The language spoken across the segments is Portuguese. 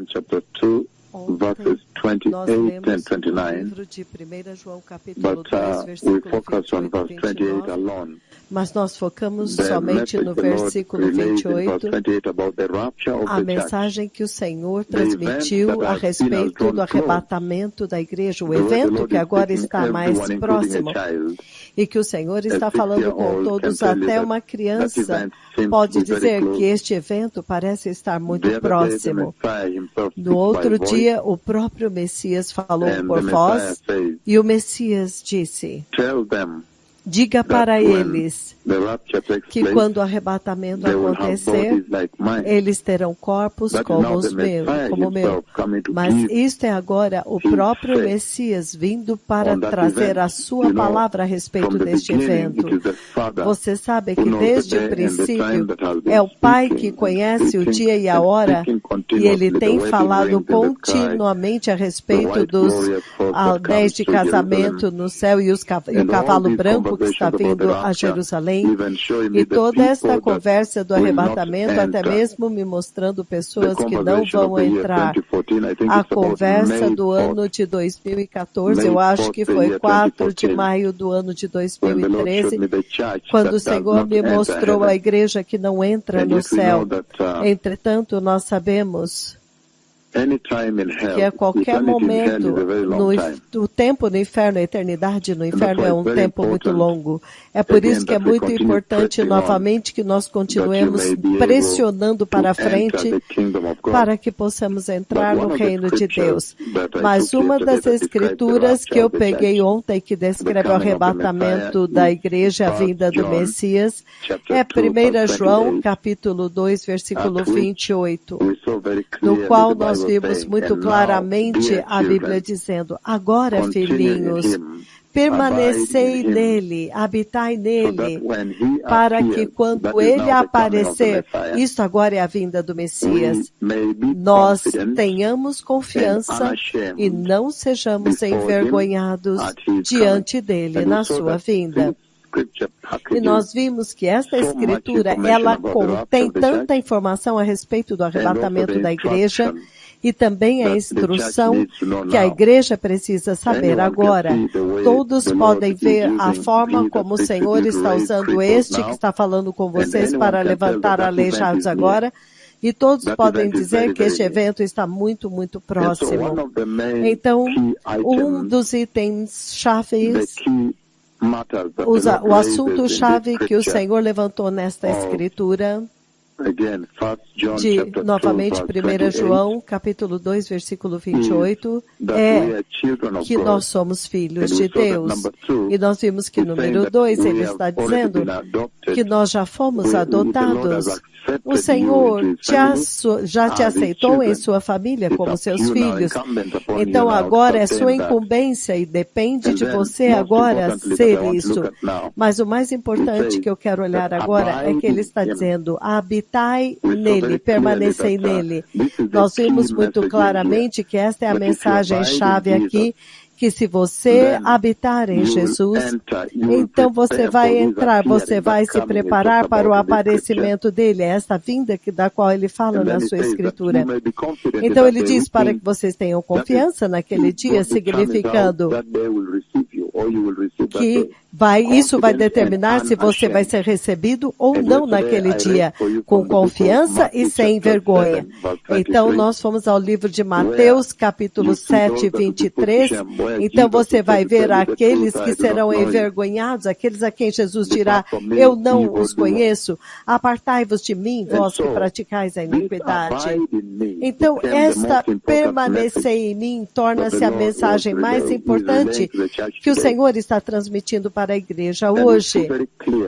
John chapter 2, verses 28 and 29, but we focus on verse 28 alone. Mas nós focamos somente no versículo 28, a mensagem que o Senhor transmitiu a respeito do arrebatamento da igreja, o evento que agora está mais próximo, e que o Senhor está falando com todos, até uma criança pode dizer que este evento parece estar muito próximo. No outro dia, o próprio Messias falou por voz, e o Messias disse: diga para eles que quando o arrebatamento acontecer, eles terão corpos como os meus, como o meu. Mas isto é agora o próprio Messias vindo para trazer a sua palavra a respeito deste evento. Você sabe que desde o princípio é o Pai que conhece o dia e a hora, e Ele tem falado continuamente a respeito dos anéis de casamento no céu e o cavalo branco que está vindo a Jerusalém, e toda esta conversa do arrebatamento, até mesmo me mostrando pessoas que não vão entrar. A conversa do ano de 2014, eu acho que foi 4 de maio do ano de 2013, quando o Senhor me mostrou a igreja que não entra no céu. Entretanto, nós sabemos que a qualquer momento, o tempo no inferno, a eternidade no inferno é um tempo muito longo. É por isso que é muito importante novamente que nós continuemos pressionando para frente para que possamos entrar no reino de Deus. Mas uma das escrituras que eu peguei ontem que descreve o arrebatamento da igreja, a vinda do Messias, é 1 João capítulo 2, versículo 28, no qual nós vimos muito claramente a Bíblia dizendo: agora, filhinhos, permanecei nele, habitai nele, para que quando ele aparecer, isto agora é a vinda do Messias, nós tenhamos confiança e não sejamos envergonhados diante dele na sua vinda. E nós vimos que esta escritura, ela contém tanta informação a respeito do arrebatamento da igreja, e também a instrução que a igreja precisa saber agora. Todos podem ver a forma como o Senhor está usando este que está falando com vocês para levantar aleijados agora, e todos podem dizer que este evento está muito, muito próximo. Então, um dos itens chaves, o assunto-chave que o Senhor levantou nesta escritura, novamente 1 João, capítulo 2, versículo 28, é que nós somos filhos de Deus. E nós vimos que número 2, ele está dizendo que nós já fomos adotados. O Senhor já te aceitou em sua família como seus filhos. Então agora é sua incumbência e depende de você agora ser isso. Mas o mais importante que eu quero olhar agora é que ele está dizendo: habitai nele, permanecei nele. Nós vimos muito claramente que esta é a mensagem-chave aqui, que se você habitar em Jesus, então você vai entrar, você vai se preparar para o aparecimento dele, esta vinda da qual ele fala na sua escritura. Então ele diz para que vocês tenham confiança naquele dia, significando que isso vai determinar se você vai ser recebido ou não naquele dia, com confiança e sem vergonha. Então nós fomos ao livro de Mateus, capítulo 7, 23, então você vai ver aqueles que serão envergonhados, aqueles a quem Jesus dirá: eu não os conheço, apartai-vos de mim, vós que praticais a iniquidade. Então esta permanecer em mim torna-se a mensagem mais importante que o Senhor está transmitindo para a igreja hoje.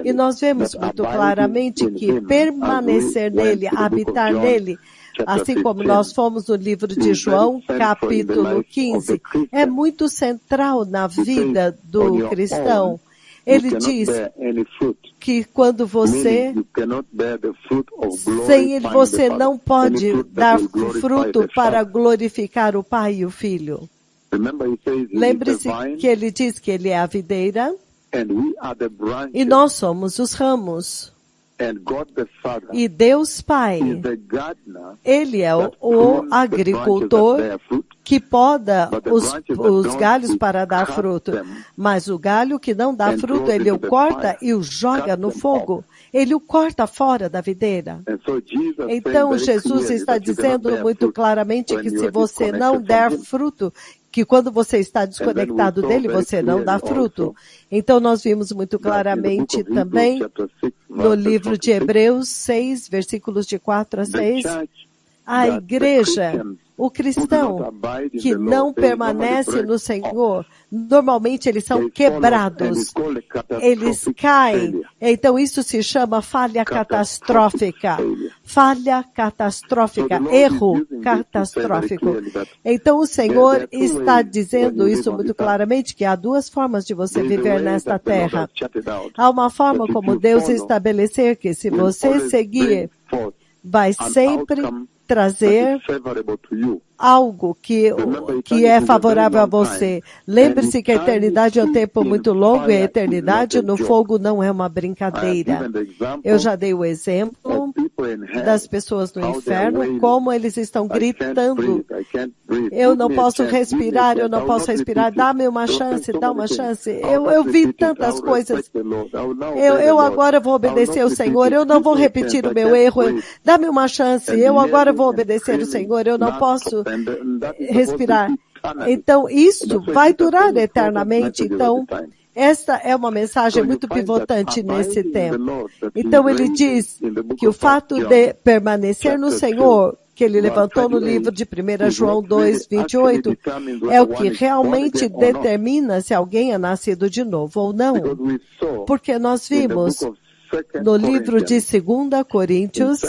E nós vemos muito claramente que permanecer nele, habitar nele, assim como nós fomos no livro de João, capítulo 15, é muito central na vida do cristão. Ele diz que quando você, sem ele, você não pode dar fruto para glorificar o Pai e o Filho. Lembre-se que ele diz que ele é a videira e nós somos os ramos. E Deus Pai, Ele é o agricultor que poda os galhos para dar fruto. Mas o galho que não dá fruto, Ele o corta e o joga no fogo. Ele o corta fora da videira. Então, Jesus está dizendo muito claramente que se você não der fruto, que quando você está desconectado dele, você não dá fruto. Então, nós vimos muito claramente também no livro de Hebreus 6, versículos de 4 a 6, a igreja, o cristão que não permanece no Senhor, normalmente eles são quebrados, eles caem. Então isso se chama falha catastrófica. Falha catastrófica, erro catastrófico. Então o Senhor está dizendo isso muito claramente, que há duas formas de você viver nesta terra. Há uma forma como Deus estabelecer que se você seguir, vai sempre trazer algo que é favorável a você. Lembre-se que a eternidade é um tempo muito longo e a eternidade no fogo não é uma brincadeira. Eu já dei o exemplo das pessoas no inferno, como eles estão gritando. Eu não posso respirar, dá-me uma chance, dá uma chance. Eu vi tantas coisas. Eu agora vou obedecer ao Senhor, eu não vou repetir o meu erro. Dá-me uma chance, eu agora vou obedecer ao Senhor, eu não posso respirar. Então, isso vai durar eternamente. Então, esta é uma mensagem muito pivotante nesse tempo. Então, ele diz que o fato de permanecer no Senhor, que ele levantou no livro de 1 João 2, 28, é o que realmente determina se alguém é nascido de novo ou não. Porque nós vimos no livro de 2 Coríntios,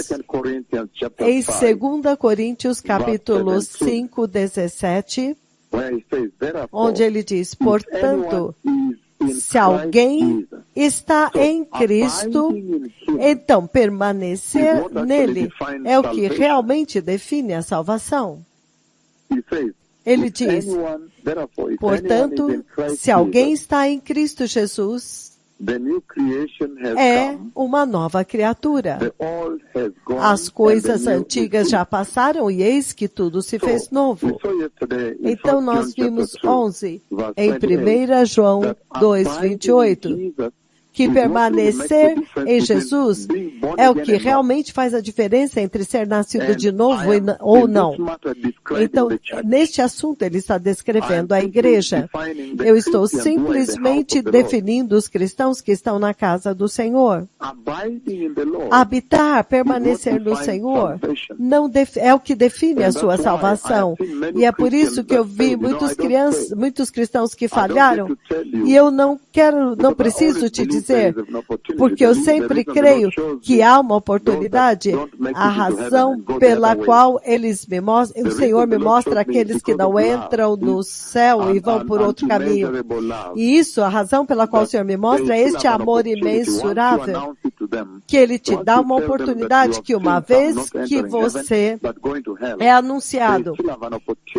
em 2 Coríntios capítulo 5, 17, onde ele diz, portanto, se alguém está em Cristo, então permanecer nele é o que realmente define a salvação. Ele diz, portanto, se alguém está em Cristo Jesus, é uma nova criatura. As coisas antigas já passaram e eis que tudo se fez novo. Então nós vimos 11 em 1 João 2, 28. Que permanecer em Jesus é o que realmente faz a diferença entre ser nascido de novo ou não. Então, neste assunto, ele está descrevendo a igreja. Eu estou simplesmente definindo os cristãos que estão na casa do Senhor. Habitar, permanecer no Senhor, não é o que define a sua salvação. E é por isso que eu vi muitos cristãos que falharam, e eu não preciso te dizer, porque eu sempre creio que há uma oportunidade, a razão pela qual o Senhor me mostra aqueles que não entram no céu e vão por outro caminho. E isso, a razão pela qual o Senhor me mostra é este amor imensurável, que Ele te dá uma oportunidade que uma vez que você é anunciado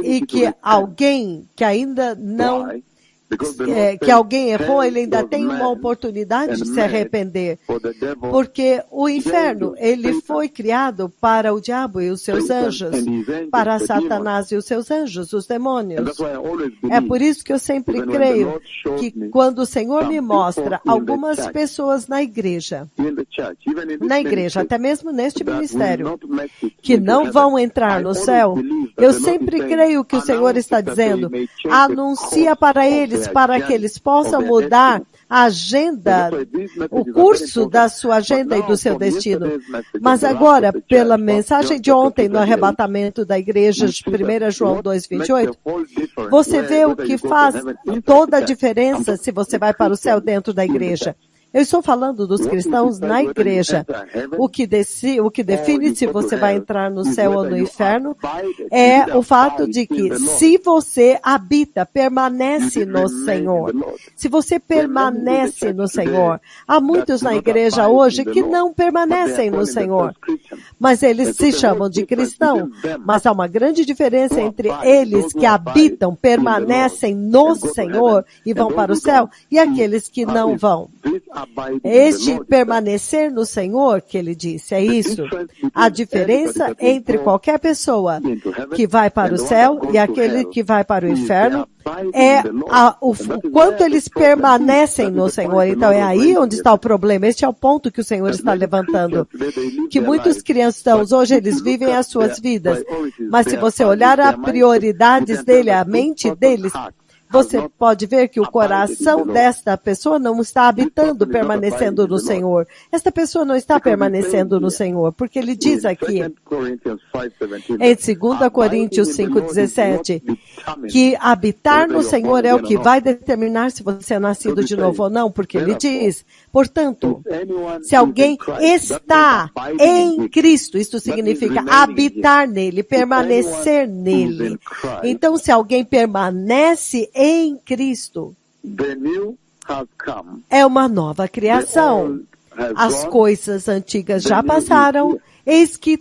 e que alguém que ainda não que alguém errou, ele ainda tem uma oportunidade de se arrepender. Porque o inferno, ele foi criado para o diabo e os seus anjos, para Satanás e os seus anjos, os demônios. É por isso que eu sempre creio que quando o Senhor me mostra algumas pessoas na igreja, até mesmo neste ministério, que não vão entrar no céu, eu sempre creio que o Senhor está dizendo, anuncia para eles, para que eles possam mudar a agenda, o curso da sua agenda e do seu destino. Mas agora, pela mensagem de ontem no arrebatamento da igreja de 1 João 2,28, você vê o que faz toda a diferença se você vai para o céu dentro da igreja. Eu estou falando dos cristãos na igreja. O que define se você vai entrar no céu ou no inferno é o fato de que se você habita, permanece no Senhor. Se você permanece no Senhor. Há muitos na igreja hoje que não permanecem no Senhor. Mas eles se chamam de cristão. Mas há uma grande diferença entre eles que habitam, permanecem no Senhor e vão para o céu e aqueles que não vão. Este permanecer no Senhor, que ele disse, é isso. A diferença entre qualquer pessoa que vai para o céu e aquele que vai para o inferno é o quanto eles permanecem no Senhor. Então é aí onde está o problema. Este é o ponto que o Senhor está levantando. Que muitos cristãos hoje eles vivem as suas vidas. Mas se você olhar as prioridades dele, a mente deles, você pode ver que o coração desta pessoa não está habitando, permanecendo no Senhor. Esta pessoa não está permanecendo no Senhor, porque ele diz aqui, em 2 Coríntios 5,17, que habitar no Senhor é o que vai determinar se você é nascido de novo ou não, porque ele diz, portanto, se alguém está em Cristo, isso significa habitar nele, permanecer nele. Então, se alguém permanece em Cristo, é uma nova criação. As coisas antigas já passaram, eis que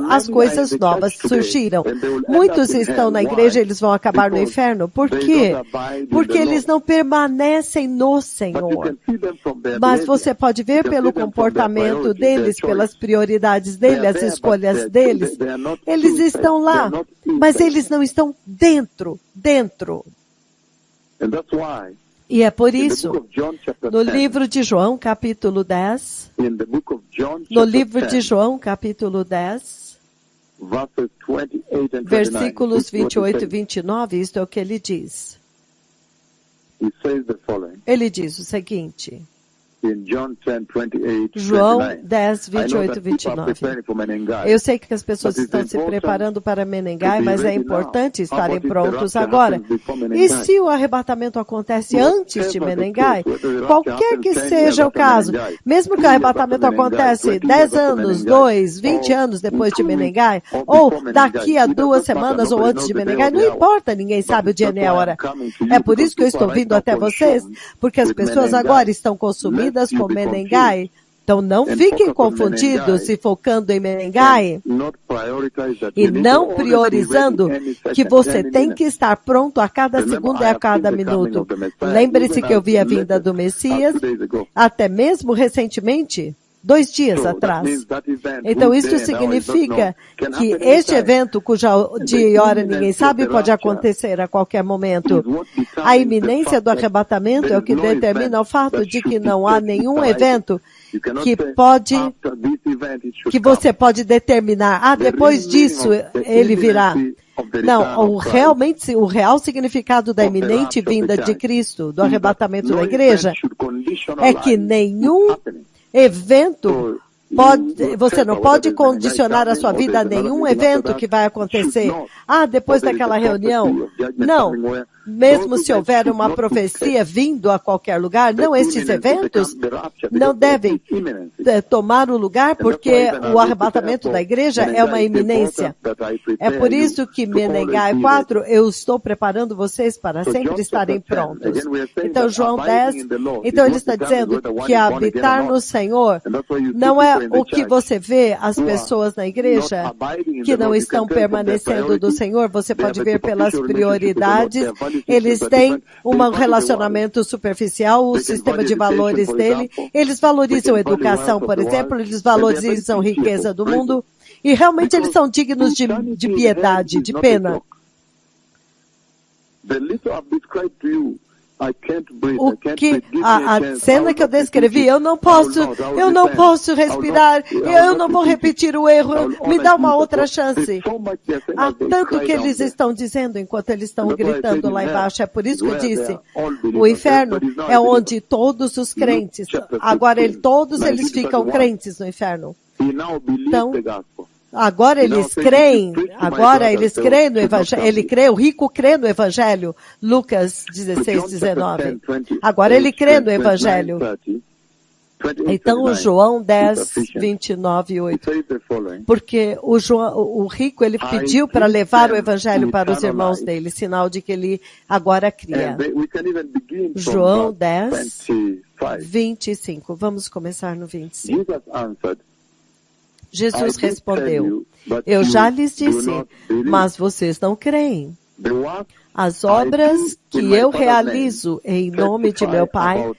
as coisas novas surgiram. Muitos estão na igreja, eles vão acabar no inferno. Por quê? Porque eles não permanecem no Senhor. Mas você pode ver pelo comportamento deles, pelas prioridades deles, as escolhas deles. Eles estão lá, mas eles não estão dentro. E é por isso, no livro de João, capítulo 10, versículos 28 e 29, isto é o que ele diz. Ele diz o seguinte, João 10, 28 e 29. Eu sei que as pessoas estão se preparando para Menengai, mas é importante estarem prontos agora. E se o arrebatamento acontece antes de Menengai, qualquer que seja o caso, mesmo que o arrebatamento acontece 10 anos, 2, 20 anos depois de Menengai, ou daqui a 2 semanas ou antes de Menengai, não importa, ninguém sabe o dia nem a hora. É por isso que eu estou vindo até vocês, porque as pessoas agora estão consumidas com Menengai. Então não fiquem confundidos se focando em Menengai e não priorizando que você tem que estar pronto a cada segundo e a cada minuto. Lembre-se que eu vi a vinda do Messias até mesmo recentemente, 2 dias atrás. Então isso significa que este evento, cuja dia e hora ninguém sabe, pode acontecer a qualquer momento. A iminência do arrebatamento é o que determina o fato de que não há nenhum evento que você pode determinar, depois disso ele virá. Não, o real significado da iminente vinda de Cristo, do arrebatamento da igreja, é que nenhum evento você não pode condicionar a sua vida a nenhum evento que vai acontecer. Depois daquela reunião. Não. Mesmo se houver uma profecia vindo a qualquer lugar, não, estes eventos não devem tomar o lugar, porque o arrebatamento da igreja é uma iminência. É por isso que Menengai 4, eu estou preparando vocês para sempre estarem prontos. Então, João 10, então ele está dizendo que habitar no Senhor não é o que você vê as pessoas na igreja que não estão permanecendo do Senhor. Você pode ver pelas prioridades. Eles têm um relacionamento superficial, o sistema de valores dele. Eles valorizam educação, por exemplo, eles valorizam riqueza do mundo. E realmente eles são dignos de piedade, de pena. A cena que eu descrevi, eu não posso respirar, eu não vou repetir o erro, me dá uma outra chance. Há tanto que eles estão dizendo enquanto eles estão gritando lá embaixo. É por isso que eu disse, o inferno é onde todos os crentes, agora todos eles ficam crentes no inferno. Então, agora eles creem no Evangelho, o rico crê no Evangelho, Lucas 16, 19. Agora ele crê no Evangelho. Então, João 10, 29 e 8. Porque o rico, ele pediu para levar o Evangelho para os irmãos dele, sinal de que ele agora cria. João 10, 25. Vamos começar no 25. Jesus respondeu, eu já lhes disse, mas vocês não creem. As obras que eu realizo em nome de meu Pai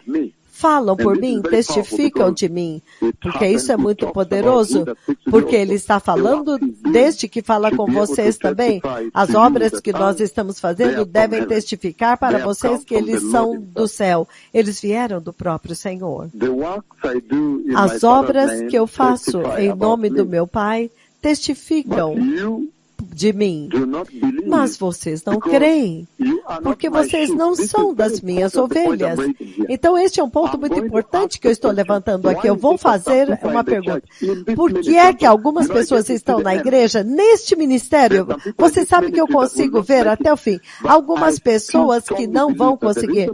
falam por mim, testificam de mim, porque isso é muito poderoso, porque ele está falando desde que fala com vocês também. As obras que nós estamos fazendo devem testificar para vocês que eles são do céu. Eles vieram do próprio Senhor. As obras que eu faço em nome do meu Pai testificam de mim, mas vocês não creem, porque vocês não são das minhas ovelhas. Então este é um ponto muito importante que eu estou levantando aqui. Eu vou fazer uma pergunta. Por que é que algumas pessoas estão na igreja, neste ministério? Você sabe que eu consigo ver até o fim. Algumas pessoas que não vão conseguir,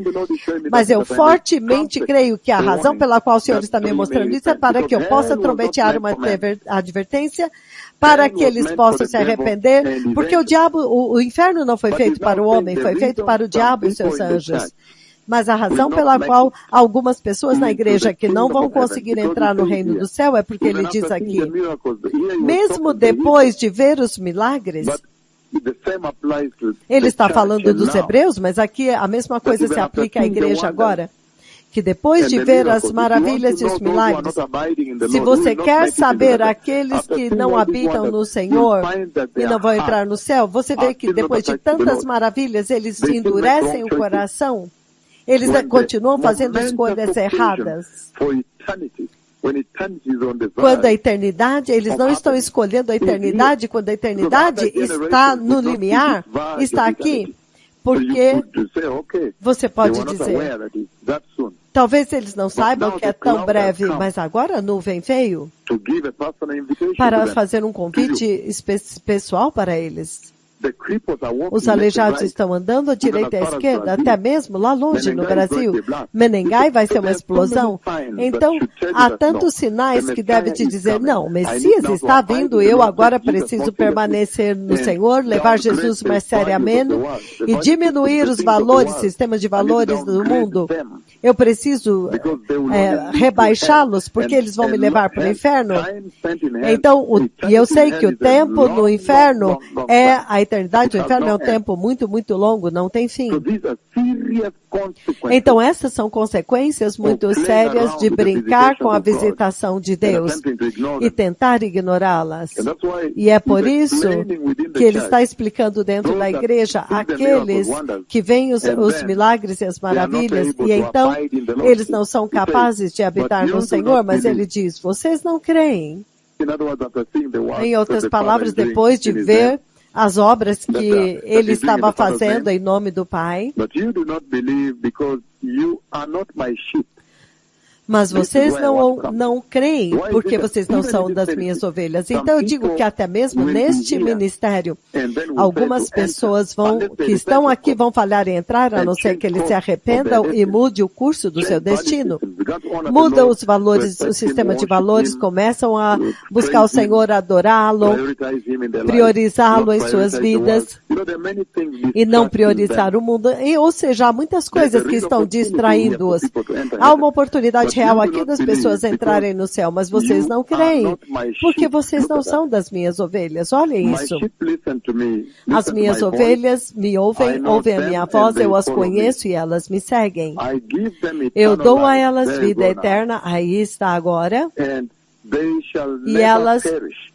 mas eu fortemente creio que a razão pela qual o Senhor está me mostrando isso é para que eu possa trombetear uma advertência, para que eles possam se arrepender, porque o inferno não foi feito para o homem, foi feito para o diabo e seus anjos. Mas a razão pela qual algumas pessoas na igreja que não vão conseguir entrar no reino do céu é porque ele diz aqui, mesmo depois de ver os milagres, ele está falando dos hebreus, mas aqui a mesma coisa se aplica à igreja agora. Que depois de ver as maravilhas e os milagres, se você quer saber aqueles que não habitam no Senhor e não vão entrar no céu, você vê que depois de tantas maravilhas, eles endurecem o coração, eles continuam fazendo escolhas erradas. Quando a eternidade, eles não estão escolhendo a eternidade, quando a eternidade está no limiar, está aqui, porque você pode dizer, talvez eles não saibam que é tão breve, mas agora a nuvem veio para fazer um convite pessoal para eles. Os aleijados estão andando à direita e à esquerda, até mesmo lá longe no Brasil. Menengai vai ser uma explosão. Então, há tantos sinais que devem te dizer, não, o Messias está vindo, eu agora preciso permanecer no Senhor, levar Jesus mais seriamente e diminuir os valores, sistemas de valores do mundo. Eu preciso rebaixá-los, porque eles vão me levar para o inferno. Então, e eu sei que o tempo no inferno é a eternidade, o inferno é um tempo muito, muito longo, não tem fim. Então essas são consequências muito sérias de brincar com a visitação de Deus e tentar ignorá-las. E é por isso que ele está explicando dentro da igreja aqueles que veem os milagres e as maravilhas e então eles não são capazes de habitar no Senhor, mas ele diz, vocês não creem. Em outras palavras, depois de ver as obras que ele estava fazendo em nome do Pai. Mas vocês não creem, porque vocês não são das minhas ovelhas. Então eu digo que até mesmo neste ministério, algumas pessoas que estão aqui vão falhar em entrar, a não ser que eles se arrependam e mude o curso do seu destino. Mudam os valores, o sistema de valores, começam a buscar o Senhor, adorá-lo, priorizá-lo em suas vidas e não priorizar o mundo. Ou seja, há muitas coisas que estão distraindo-os. Há uma oportunidade real aqui das pessoas entrarem no céu, mas vocês não creem, porque vocês não são das minhas ovelhas. Olhem isso. As minhas ovelhas me ouvem a minha voz, eu as conheço e elas me seguem. Eu dou a elas vida eterna, aí está agora, e elas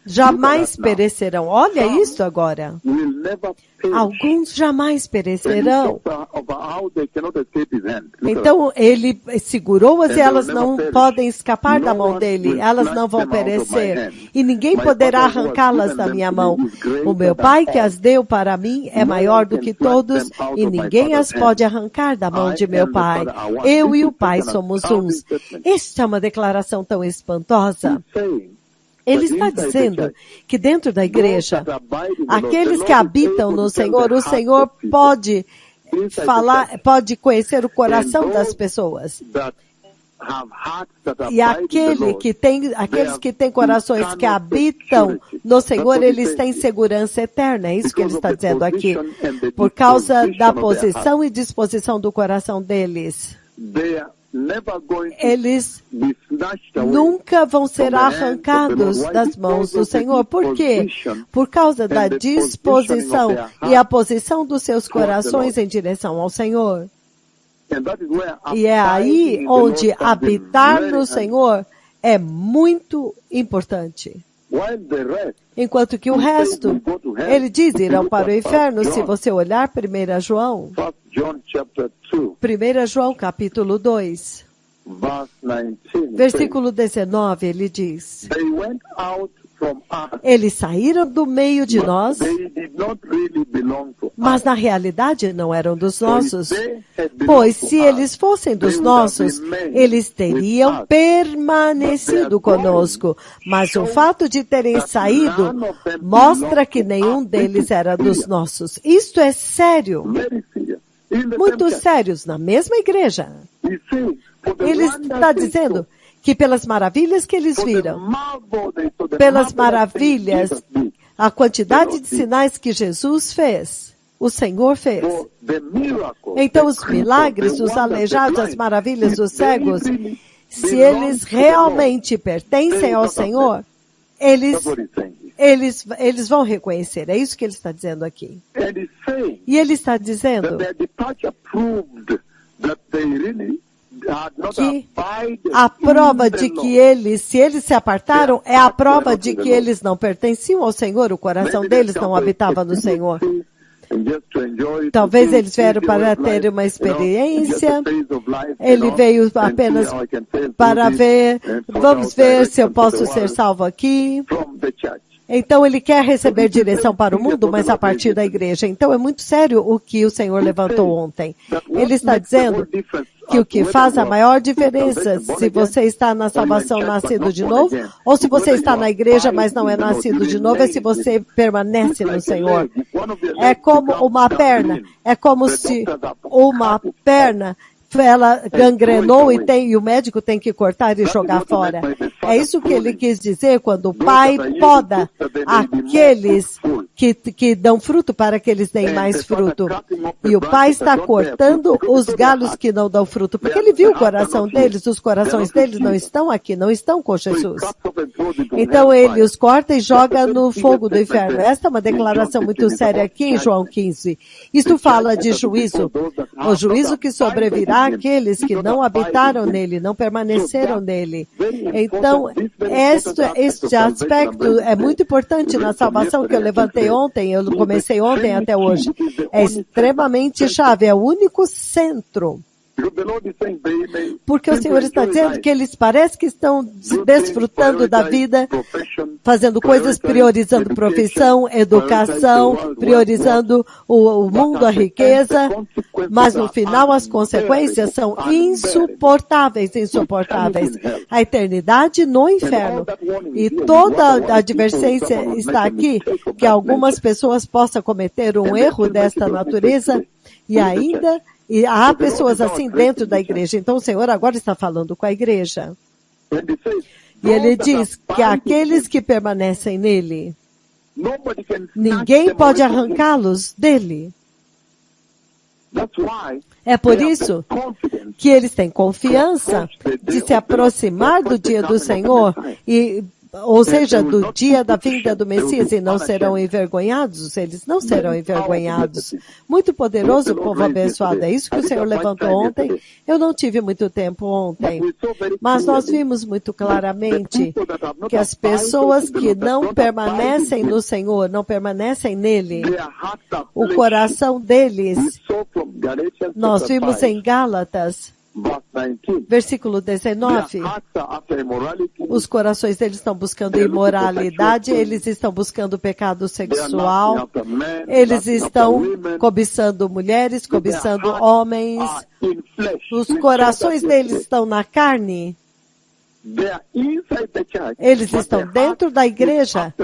jamais perecerão. Olha isso agora. Alguns jamais perecerão. Então, ele segurou-as e elas não podem escapar da mão dele. Elas não vão perecer. E ninguém poderá arrancá-las da minha mão. O meu Pai que as deu para mim é maior do que todos e ninguém as pode arrancar da mão de meu Pai. Eu e o Pai somos uns. Esta é uma declaração tão espantosa. Ele está dizendo que dentro da igreja, aqueles que habitam no Senhor, o Senhor pode conhecer o coração das pessoas. E aqueles que têm corações que habitam no Senhor, eles têm segurança eterna. É isso que ele está dizendo aqui. Por causa da posição e disposição do coração deles. Eles nunca vão ser arrancados das mãos do Senhor. Por quê? Por causa da disposição e a posição dos seus corações em direção ao Senhor. E é aí onde habitar no Senhor é muito importante. Enquanto que o resto, ele diz, irão para o inferno. Se você olhar 1 João, 1 João capítulo 2, versículo 19, ele diz, eles saíram do meio de nós, mas na realidade não eram dos nossos, pois se eles fossem dos nossos, eles teriam permanecido conosco. Mas o fato de terem saído mostra que nenhum deles era dos nossos. Isto é sério, muito sério, na mesma igreja. Ele está dizendo que pelas maravilhas que eles viram, pelas maravilhas, a quantidade de sinais que Jesus fez, o Senhor fez. Então os milagres, os aleijados, as maravilhas dos cegos, se eles realmente pertencem ao Senhor, eles vão reconhecer. É isso que ele está dizendo aqui. E ele está dizendo que a prova de que se eles se apartaram, é a prova de que eles não pertenciam ao Senhor, o coração deles não habitava no Senhor. Talvez eles vieram para ter uma experiência, ele veio apenas para ver, vamos ver se eu posso ser salvo aqui. Então ele quer receber direção para o mundo, mas a partir da igreja. Então é muito sério o que o Senhor levantou ontem. Ele está dizendo que o que faz a maior diferença, se você está na salvação nascido de novo, ou se você está na igreja, mas não é nascido de novo, é se você permanece no Senhor. É como uma perna, é como se uma perna ela gangrenou e o médico tem que cortar e jogar fora. É isso que ele quis dizer quando o Pai poda aqueles que dão fruto para que eles deem mais fruto. E o Pai está cortando os galhos que não dão fruto, porque ele viu o coração deles, os corações deles não estão aqui, não estão com Jesus. Então ele os corta e joga no fogo do inferno. Esta é uma declaração muito séria aqui em João 15. Isto fala de juízo, o juízo que sobrevirá àqueles que não habitaram nele, não permaneceram nele. Então, este aspecto é muito importante na salvação que eu levantei ontem, eu comecei ontem até hoje. É extremamente chave, é o único centro. Porque o Senhor está dizendo que eles parecem que estão desfrutando da vida, fazendo coisas, priorizando profissão, educação, priorizando o mundo, a riqueza, mas no final as consequências são insuportáveis. A eternidade no inferno. E toda a advertência está aqui, que algumas pessoas possam cometer um erro desta natureza e há pessoas assim dentro da igreja. Então o Senhor agora está falando com a igreja. E ele diz que aqueles que permanecem nele, ninguém pode arrancá-los dele. É por isso que eles têm confiança de se aproximar do dia do Senhor ou seja, do dia da vinda do Messias, e não serão envergonhados, eles não serão envergonhados. Muito poderoso, povo abençoado, é isso que o Senhor levantou ontem. Eu não tive muito tempo ontem, mas nós vimos muito claramente que as pessoas que não permanecem no Senhor, não permanecem nele, o coração deles, nós vimos em Gálatas, versículo 19, os corações deles estão buscando imoralidade, eles estão buscando pecado sexual, eles estão cobiçando mulheres, cobiçando homens, os corações deles estão na carne, eles estão dentro da igreja,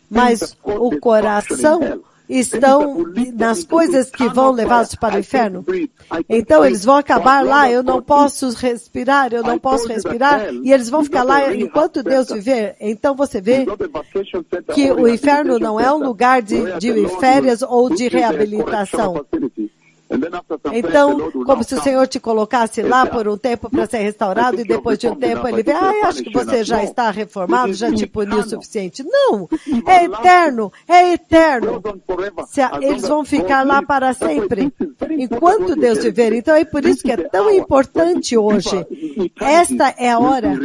mas o coração estão nas coisas que vão levá-los para o inferno. Então eles vão acabar lá, eu não posso respirar, e eles vão ficar lá enquanto Deus viver. Então você vê que o inferno não é um lugar de férias ou de reabilitação. Então, como se o Senhor te colocasse lá por um tempo para ser restaurado e depois de um tempo ele vê, acho que você já está reformado, já te puniu o suficiente. Não, é eterno, é eterno. Eles vão ficar lá para sempre, enquanto Deus viver. Então é por isso que é tão importante hoje. Esta é a hora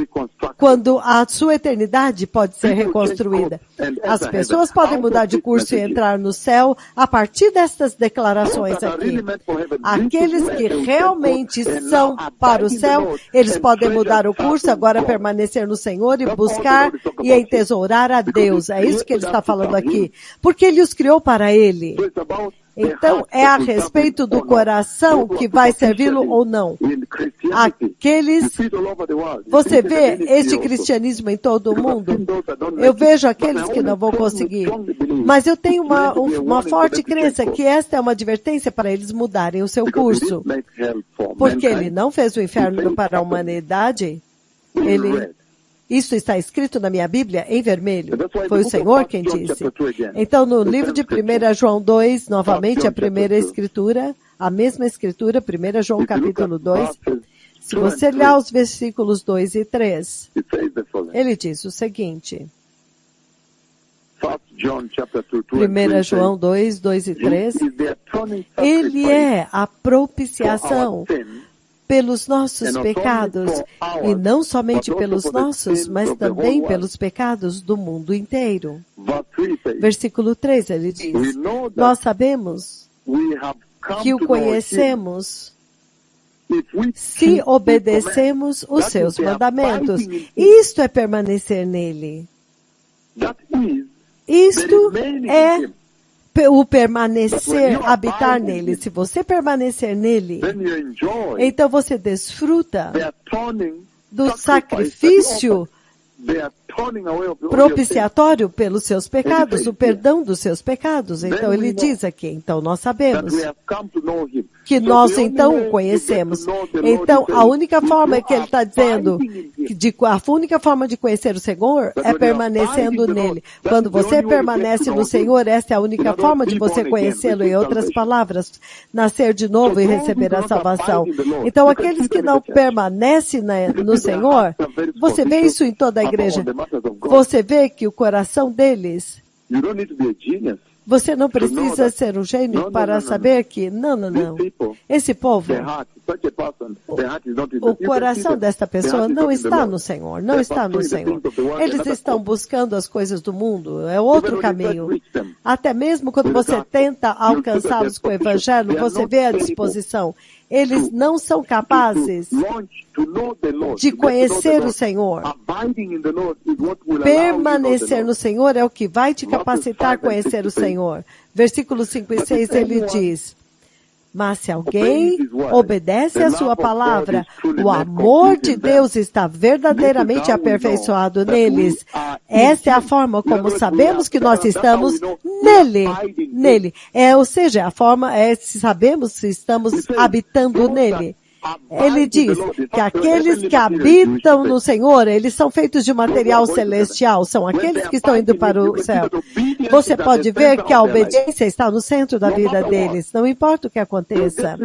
quando a sua eternidade pode ser reconstruída. As pessoas podem mudar de curso e entrar no céu a partir destas declarações aqui. Aqueles que realmente são para o céu, eles podem mudar o curso, agora permanecer no Senhor e buscar e entesourar a Deus. É isso que ele está falando aqui. Porque ele os criou para ele. Então, é a respeito do coração que vai servi-lo ou não. Você vê este cristianismo em todo o mundo? Eu vejo aqueles que não vão conseguir. Mas eu tenho uma forte crença que esta é uma advertência para eles mudarem o seu curso. Porque ele não fez o inferno para a humanidade. Isso está escrito na minha Bíblia em vermelho. Foi o Senhor quem disse. Então, no livro de 1 João 2, novamente a primeira escritura, a mesma escritura, 1 João capítulo 2, se você olhar os versículos 2 e 3, ele diz o seguinte. 1 João 2, 2 e 3, ele é a propiciação pelos nossos pecados, e não somente pelos nossos, mas também pelos pecados do mundo inteiro. Versículo 3, ele diz, nós sabemos que o conhecemos se obedecemos os seus mandamentos. Isto é permanecer nele. Isto é o permanecer, habitar nele. Se você permanecer nele, então você desfruta do sacrifício propiciatório pelos seus pecados, o perdão dos seus pecados. Então ele diz aqui, então nós sabemos que nós então o conhecemos. Então a única forma que ele está dizendo, a única forma de conhecer o Senhor é permanecendo nele. Quando você permanece no Senhor, essa é a única forma de você conhecê-lo. Em outras palavras, nascer de novo e receber a salvação. Então aqueles que não permanecem no Senhor, você vê isso em toda a igreja. Você vê que o coração deles, você não precisa ser um gênio para saber que, não. Esse povo, o coração desta pessoa não está no Senhor, não está no Senhor. Eles estão buscando as coisas do mundo, é outro caminho. Até mesmo quando você tenta alcançá-los com o Evangelho, você vê a disposição. Eles não são capazes de conhecer o Senhor. Permanecer no Senhor é o que vai te capacitar a conhecer o Senhor. Versículos 5 e 6, ele diz, mas se alguém obedece a sua palavra, o amor de Deus está verdadeiramente aperfeiçoado neles. Essa é a forma como sabemos que nós estamos nele. Ou seja, a forma é se sabemos se estamos habitando nele. Ele diz que aqueles que habitam no Senhor, eles são feitos de material celestial, são aqueles que estão indo para o céu. Você pode ver que a obediência está no centro da vida deles, não importa o que aconteça.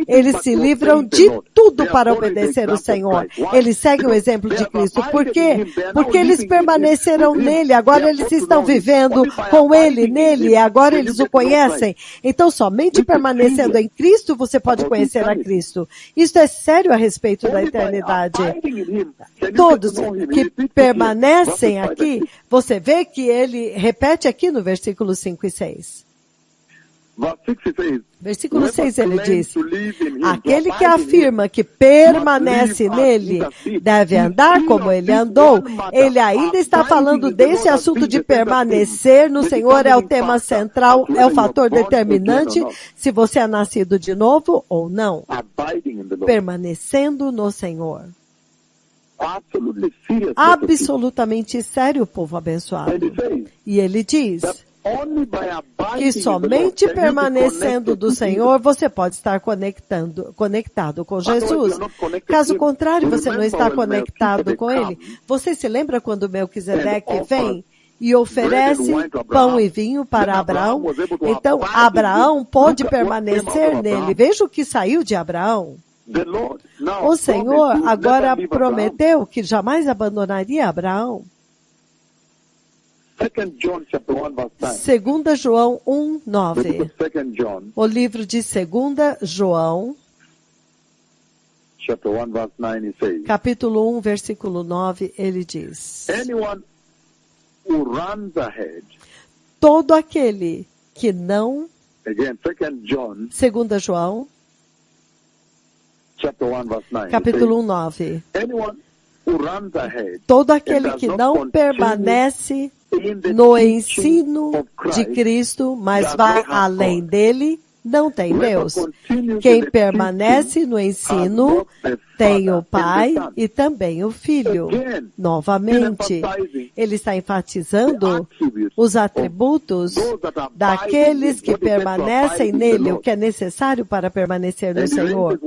Eles se livram de tudo para obedecer o Senhor. Eles seguem o exemplo de Cristo. Por quê? Porque eles permaneceram nele, agora eles estão vivendo com ele, nele, e agora eles o conhecem. Então, somente permanecendo em Cristo, você pode conhecer a Cristo. Isto é sério a respeito da eternidade. Todos que permanecem aqui, você vê que ele repete aqui no versículo 5 e 6. Versículo 6 ele diz, aquele que afirma que permanece nele deve andar como ele andou. Ele ainda está falando desse assunto de permanecer no Senhor, é o tema central, é o fator determinante se você é nascido de novo ou não. Permanecendo no Senhor. Absolutamente sério, povo abençoado. E ele diz que somente permanecendo do Senhor você pode estar conectado com Jesus. Caso contrário, você não está conectado com Ele. Você se lembra quando Melquisedeque vem e oferece pão e vinho para Abraão, então Abraão pode permanecer nele. Veja o que saiu de Abraão. O Senhor agora prometeu que jamais abandonaria Abraão. 2 João 1:9. O livro de 2 João, capítulo 1, versículo 9, ele diz: todo aquele que não... 2 João, capítulo 1, 9. Todo aquele que não permanece no ensino de Cristo, mas vai além dele, não tem Deus. Quem permanece no ensino tem o Pai e também o Filho. Novamente, ele está enfatizando os atributos daqueles que permanecem nele, o que é necessário para permanecer no Senhor.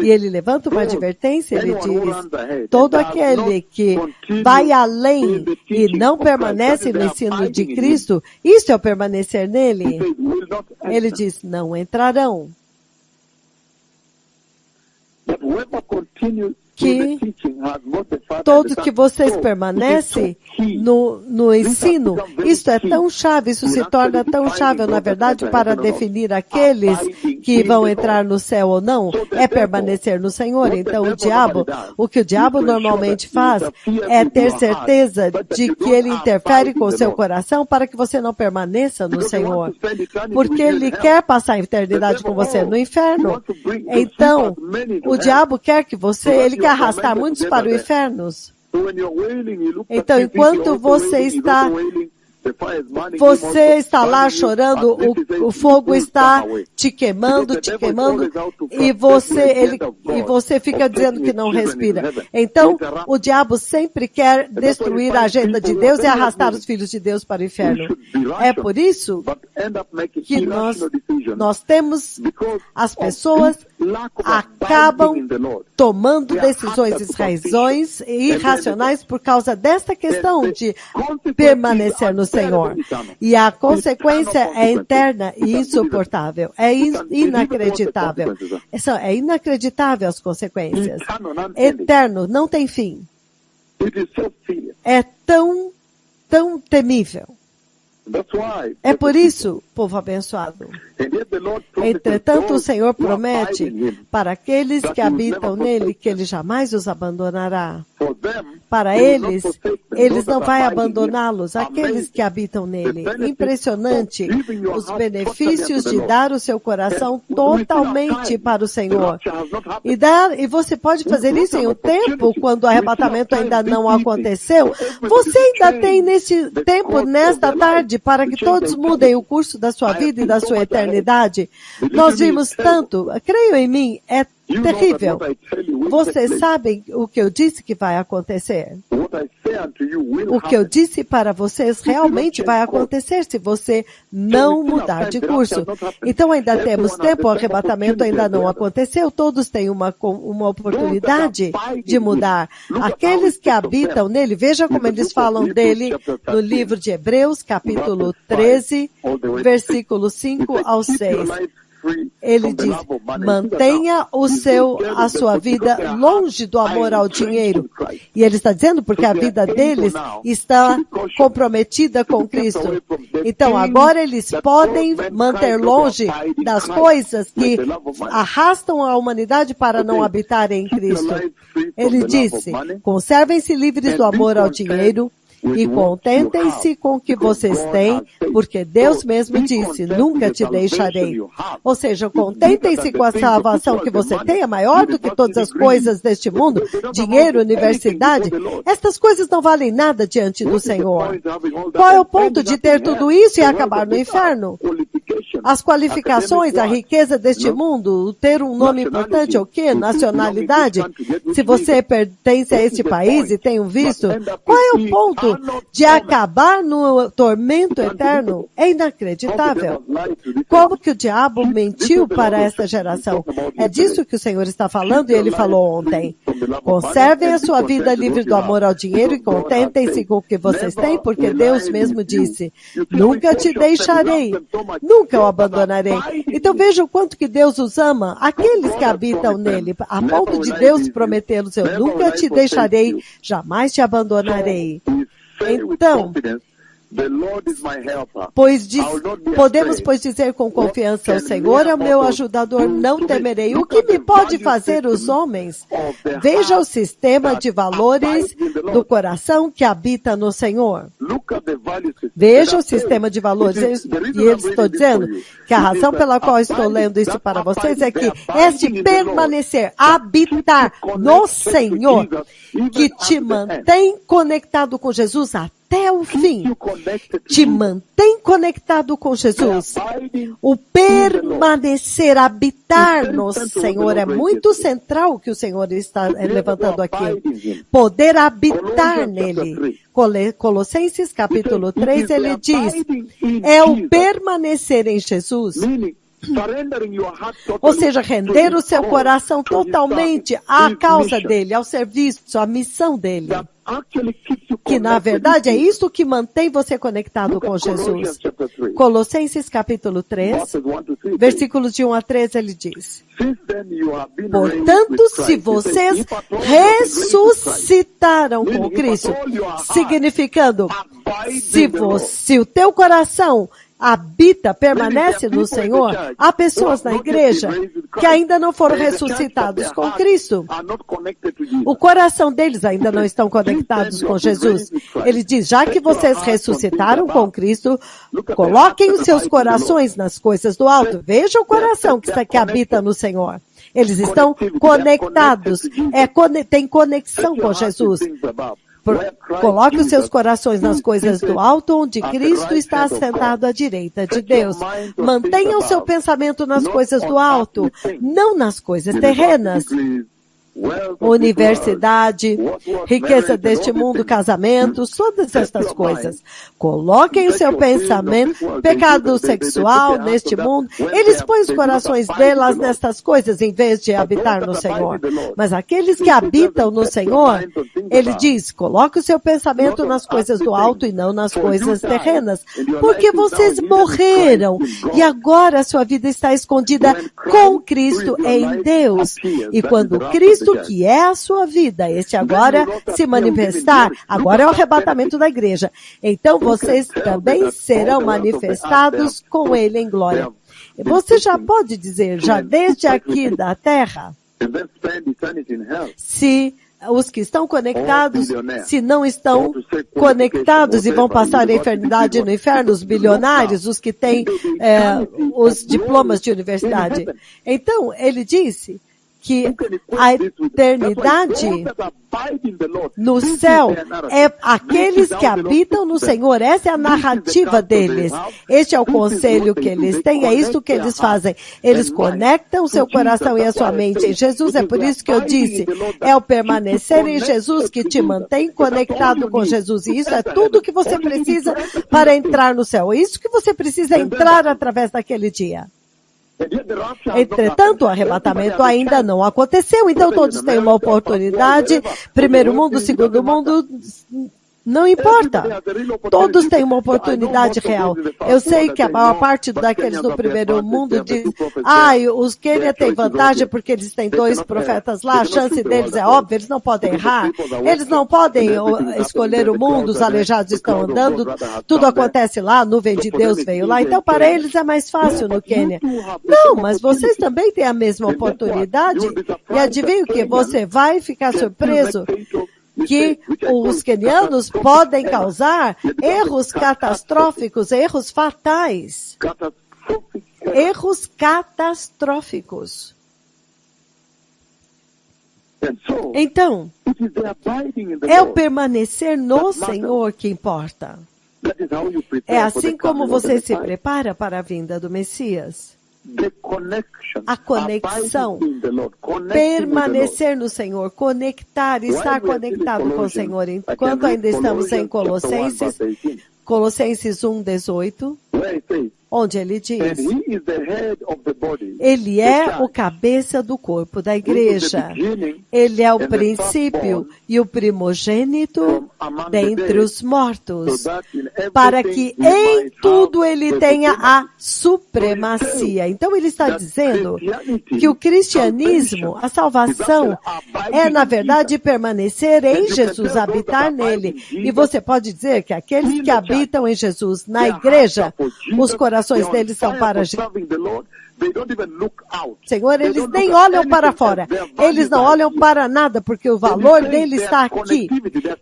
E ele levanta uma advertência, ele diz: todo aquele que vai além e não permanece no ensino de Cristo, isso é o permanecer nele. Ele diz: não entrarão. Que todo que vocês permanecem no ensino, isto é tão chave, isso se torna tão chave, na verdade, para definir aqueles que vão entrar no céu ou não, é permanecer no Senhor. Então, o que o diabo normalmente faz é ter certeza de que ele interfere com o seu coração para que você não permaneça no Senhor. Porque ele quer passar a eternidade com você no inferno. Então, o diabo quer que ele quer arrastar muitos para o inferno. Então, enquanto você está lá chorando, o fogo está te queimando, e você fica dizendo que não respira. Então, o diabo sempre quer destruir a agenda de Deus e arrastar os filhos de Deus para o inferno. É por isso que nós temos, as pessoas acabam tomando decisões irracionais por causa desta questão de permanecer no Senhor. E a consequência é interna e insuportável. É inacreditável. É inacreditável as consequências. Eterno, não tem fim. É tão temível. É por isso, povo abençoado. Entretanto, o Senhor promete para aqueles que habitam nele que ele jamais os abandonará. Para eles não vai abandoná-los, aqueles que habitam nele. Impressionante os benefícios de dar o seu coração totalmente para o Senhor. E você pode fazer isso em um tempo, quando o arrebatamento ainda não aconteceu. Você ainda tem nesse tempo, nesta tarde, para que todos mudem o curso da sua vida e da sua eternidade. Nós vimos tanto, creio em mim, é terrível. Vocês sabem o que eu disse que vai acontecer? O que eu disse para vocês realmente vai acontecer se você não mudar de curso. Então ainda temos tempo, o arrebatamento ainda não aconteceu, todos têm uma oportunidade de mudar. Aqueles que habitam nele, veja como eles falam dele no livro de Hebreus, capítulo 13, versículo 5 ao 6. Ele diz: mantenha a sua vida longe do amor ao dinheiro. E ele está dizendo porque a vida deles está comprometida com Cristo. Então agora eles podem manter longe das coisas que arrastam a humanidade para não habitar em Cristo. Ele disse: conservem-se livres do amor ao dinheiro e contentem-se com o que vocês têm, porque Deus mesmo disse: nunca te deixarei. Ou seja, contentem-se com a salvação que você tem, é maior do que todas as coisas deste mundo, dinheiro, universidade. Estas coisas não valem nada diante do Senhor. Qual é o ponto de ter tudo isso e acabar no inferno? As qualificações, a riqueza deste mundo, ter um nome importante, o quê? Nacionalidade? Se você pertence a este país e tem um visto, qual é o ponto de acabar no tormento eterno? É inacreditável. Como que o diabo mentiu para esta geração? É disso que o Senhor está falando e ele falou ontem. Conservem a sua vida livre do amor ao dinheiro e contentem-se com o que vocês têm, porque Deus mesmo disse, nunca te deixarei, nunca o abandonarei. Então veja o quanto que Deus os ama, aqueles que habitam nele, a ponto de Deus prometê-los, eu nunca te deixarei, jamais te abandonarei. Então, podemos dizer com confiança, o Senhor é o meu ajudador, não temerei. O que me pode fazer os homens? Veja o sistema de valores do coração que habita no Senhor. Veja o sistema de valores. E eu estou dizendo que a razão pela qual estou lendo isso para vocês é que este permanecer, habitar no Senhor, que te mantém conectado com Jesus até o fim, te mantém conectado com Jesus. O permanecer, habitar no Senhor é muito central que o Senhor está levantando aqui. Poder habitar nele. Colossenses capítulo 3, ele diz, é o permanecer em Jesus. Ou seja, render o seu coração totalmente à causa dele, ao serviço, à missão dele. Que na verdade é isso que mantém você conectado com Jesus. Colossenses capítulo 3, versículos de 1 a 3, ele diz, portanto, se vocês ressuscitaram com Cristo, significando, se o teu coração habita, permanece no Senhor, há pessoas na igreja que ainda não foram ressuscitados com Cristo. O coração deles ainda não estão conectados com Jesus. Ele diz, já que vocês ressuscitaram com Cristo, coloquem os seus corações nas coisas do alto. Veja o coração que habita no Senhor. Eles estão conectados, tem conexão com Jesus. Coloque os seus corações nas coisas do alto, onde Cristo está assentado à direita de Deus. Mantenha o seu pensamento nas coisas do alto, não nas coisas terrenas. Universidade, riqueza deste mundo, casamentos, todas estas coisas. Coloquem o seu pensamento, pecado sexual neste mundo. Eles põem os corações delas nestas coisas em vez de habitar no Senhor. Mas aqueles que habitam no Senhor, ele diz, coloque o seu pensamento nas coisas do alto e não nas coisas terrenas. Porque vocês morreram e agora a sua vida está escondida com Cristo em Deus. E quando Cristo, que é a sua vida, este agora se manifestar, agora é o arrebatamento da igreja. Então vocês também serão manifestados com ele em glória. Você já pode dizer, já desde aqui da terra, se os que estão conectados, se não estão conectados e vão passar a eternidade no inferno, os bilionários, os que têm os diplomas de universidade. Então, ele disse que a eternidade no céu é aqueles que habitam no Senhor. Essa é a narrativa deles. Este é o conselho que eles têm, é isso que eles fazem. Eles conectam o seu coração e a sua mente em Jesus. É por isso que eu disse, é o permanecer em Jesus que te mantém conectado com Jesus. E isso é tudo que você precisa para entrar no céu. É isso que você precisa entrar através daquele dia. Entretanto, o arrebatamento ainda não aconteceu, então todos têm uma oportunidade, primeiro mundo, segundo mundo, não importa. Todos têm uma oportunidade real. Eu sei que a maior parte daqueles no primeiro mundo diz, os Quênia têm vantagem porque eles têm 2 profetas lá, a chance deles é óbvia, eles não podem errar, eles não podem escolher o mundo, os aleijados estão andando, tudo acontece lá, a nuvem de Deus veio lá, então para eles é mais fácil no Quênia. Não, mas vocês também têm a mesma oportunidade, e adivinha o que? Você vai ficar surpreso que os quenianos podem causar erros catastróficos, erros fatais. Erros catastróficos. Então, é o permanecer no Senhor que importa. É assim como você se prepara para a vinda do Messias. A conexão, permanecer no Senhor, conectar, estar conectado com o Senhor. Enquanto ainda estamos em Colossenses 1:18, onde ele diz, ele é o cabeça do corpo da igreja. Ele é o princípio e o primogênito dentre os mortos, para que em tudo ele tenha a supremacia. Então ele está dizendo que o cristianismo, a salvação, é na verdade permanecer em Jesus, habitar nele. E você pode dizer que aqueles que habitam em Jesus, na igreja, os corações deles são para Jesus. Senhor, eles nem olham para fora. Eles não olham para nada, porque o valor dele está aqui.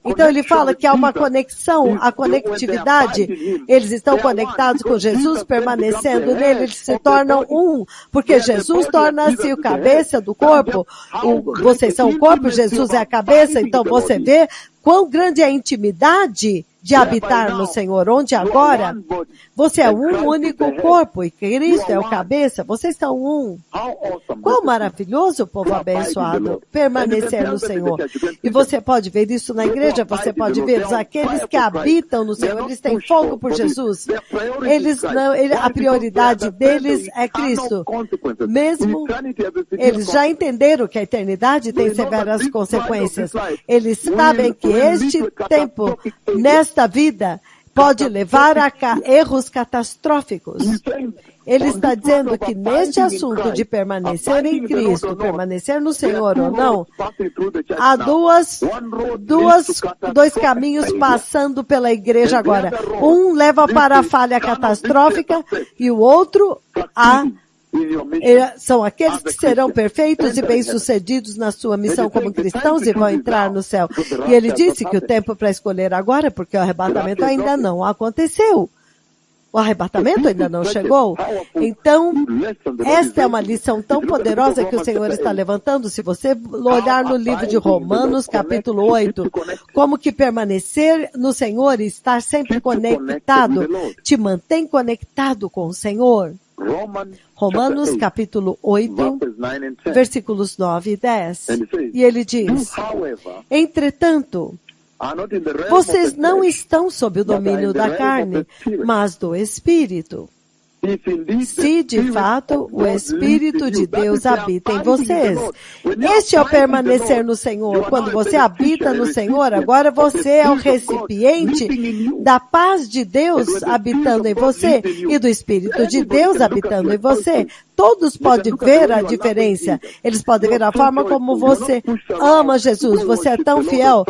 Então ele fala que há uma conexão, a conectividade. Eles estão conectados com Jesus, permanecendo nele, eles se tornam um. Porque Jesus torna-se o cabeça do corpo. Vocês são o corpo, Jesus é a cabeça. Então você vê quão grande é a intimidade de habitar no Senhor, onde agora você é um único corpo e Cristo é o cabeça, vocês são um. Quão maravilhoso, povo abençoado, permanecer no Senhor. E você pode ver isso na igreja, você pode ver aqueles que habitam no Senhor, eles têm fogo por Jesus. A prioridade deles é Cristo. Mesmo eles já entenderam que a eternidade tem severas consequências. Eles sabem que este tempo, nesta vida, pode levar a erros catastróficos. Ele está dizendo que neste assunto de permanecer em Cristo, permanecer no Senhor ou não, há dois caminhos passando pela igreja agora. Um leva para a falha catastrófica e o outro são aqueles que serão perfeitos e bem-sucedidos na sua missão como cristãos e vão entrar no céu. E ele disse que o tempo para escolher agora, porque o arrebatamento ainda não aconteceu. O arrebatamento ainda não chegou. Então, esta é uma lição tão poderosa que o Senhor está levantando. Se você olhar no livro de Romanos, capítulo 8, como que permanecer no Senhor e estar sempre conectado, te mantém conectado com o Senhor. Romanos capítulo 8, versículos 9 e 10. E ele diz, entretanto, vocês não estão sob o domínio da carne, mas do Espírito. Se de fato o Espírito de Deus habita em vocês. Este é o permanecer no Senhor. Quando você habita no Senhor, agora você é o recipiente da paz de Deus habitando em você e do Espírito de Deus habitando em você. Todos podem ver a diferença. Eles podem ver a forma como você ama Jesus. Você é tão fiel.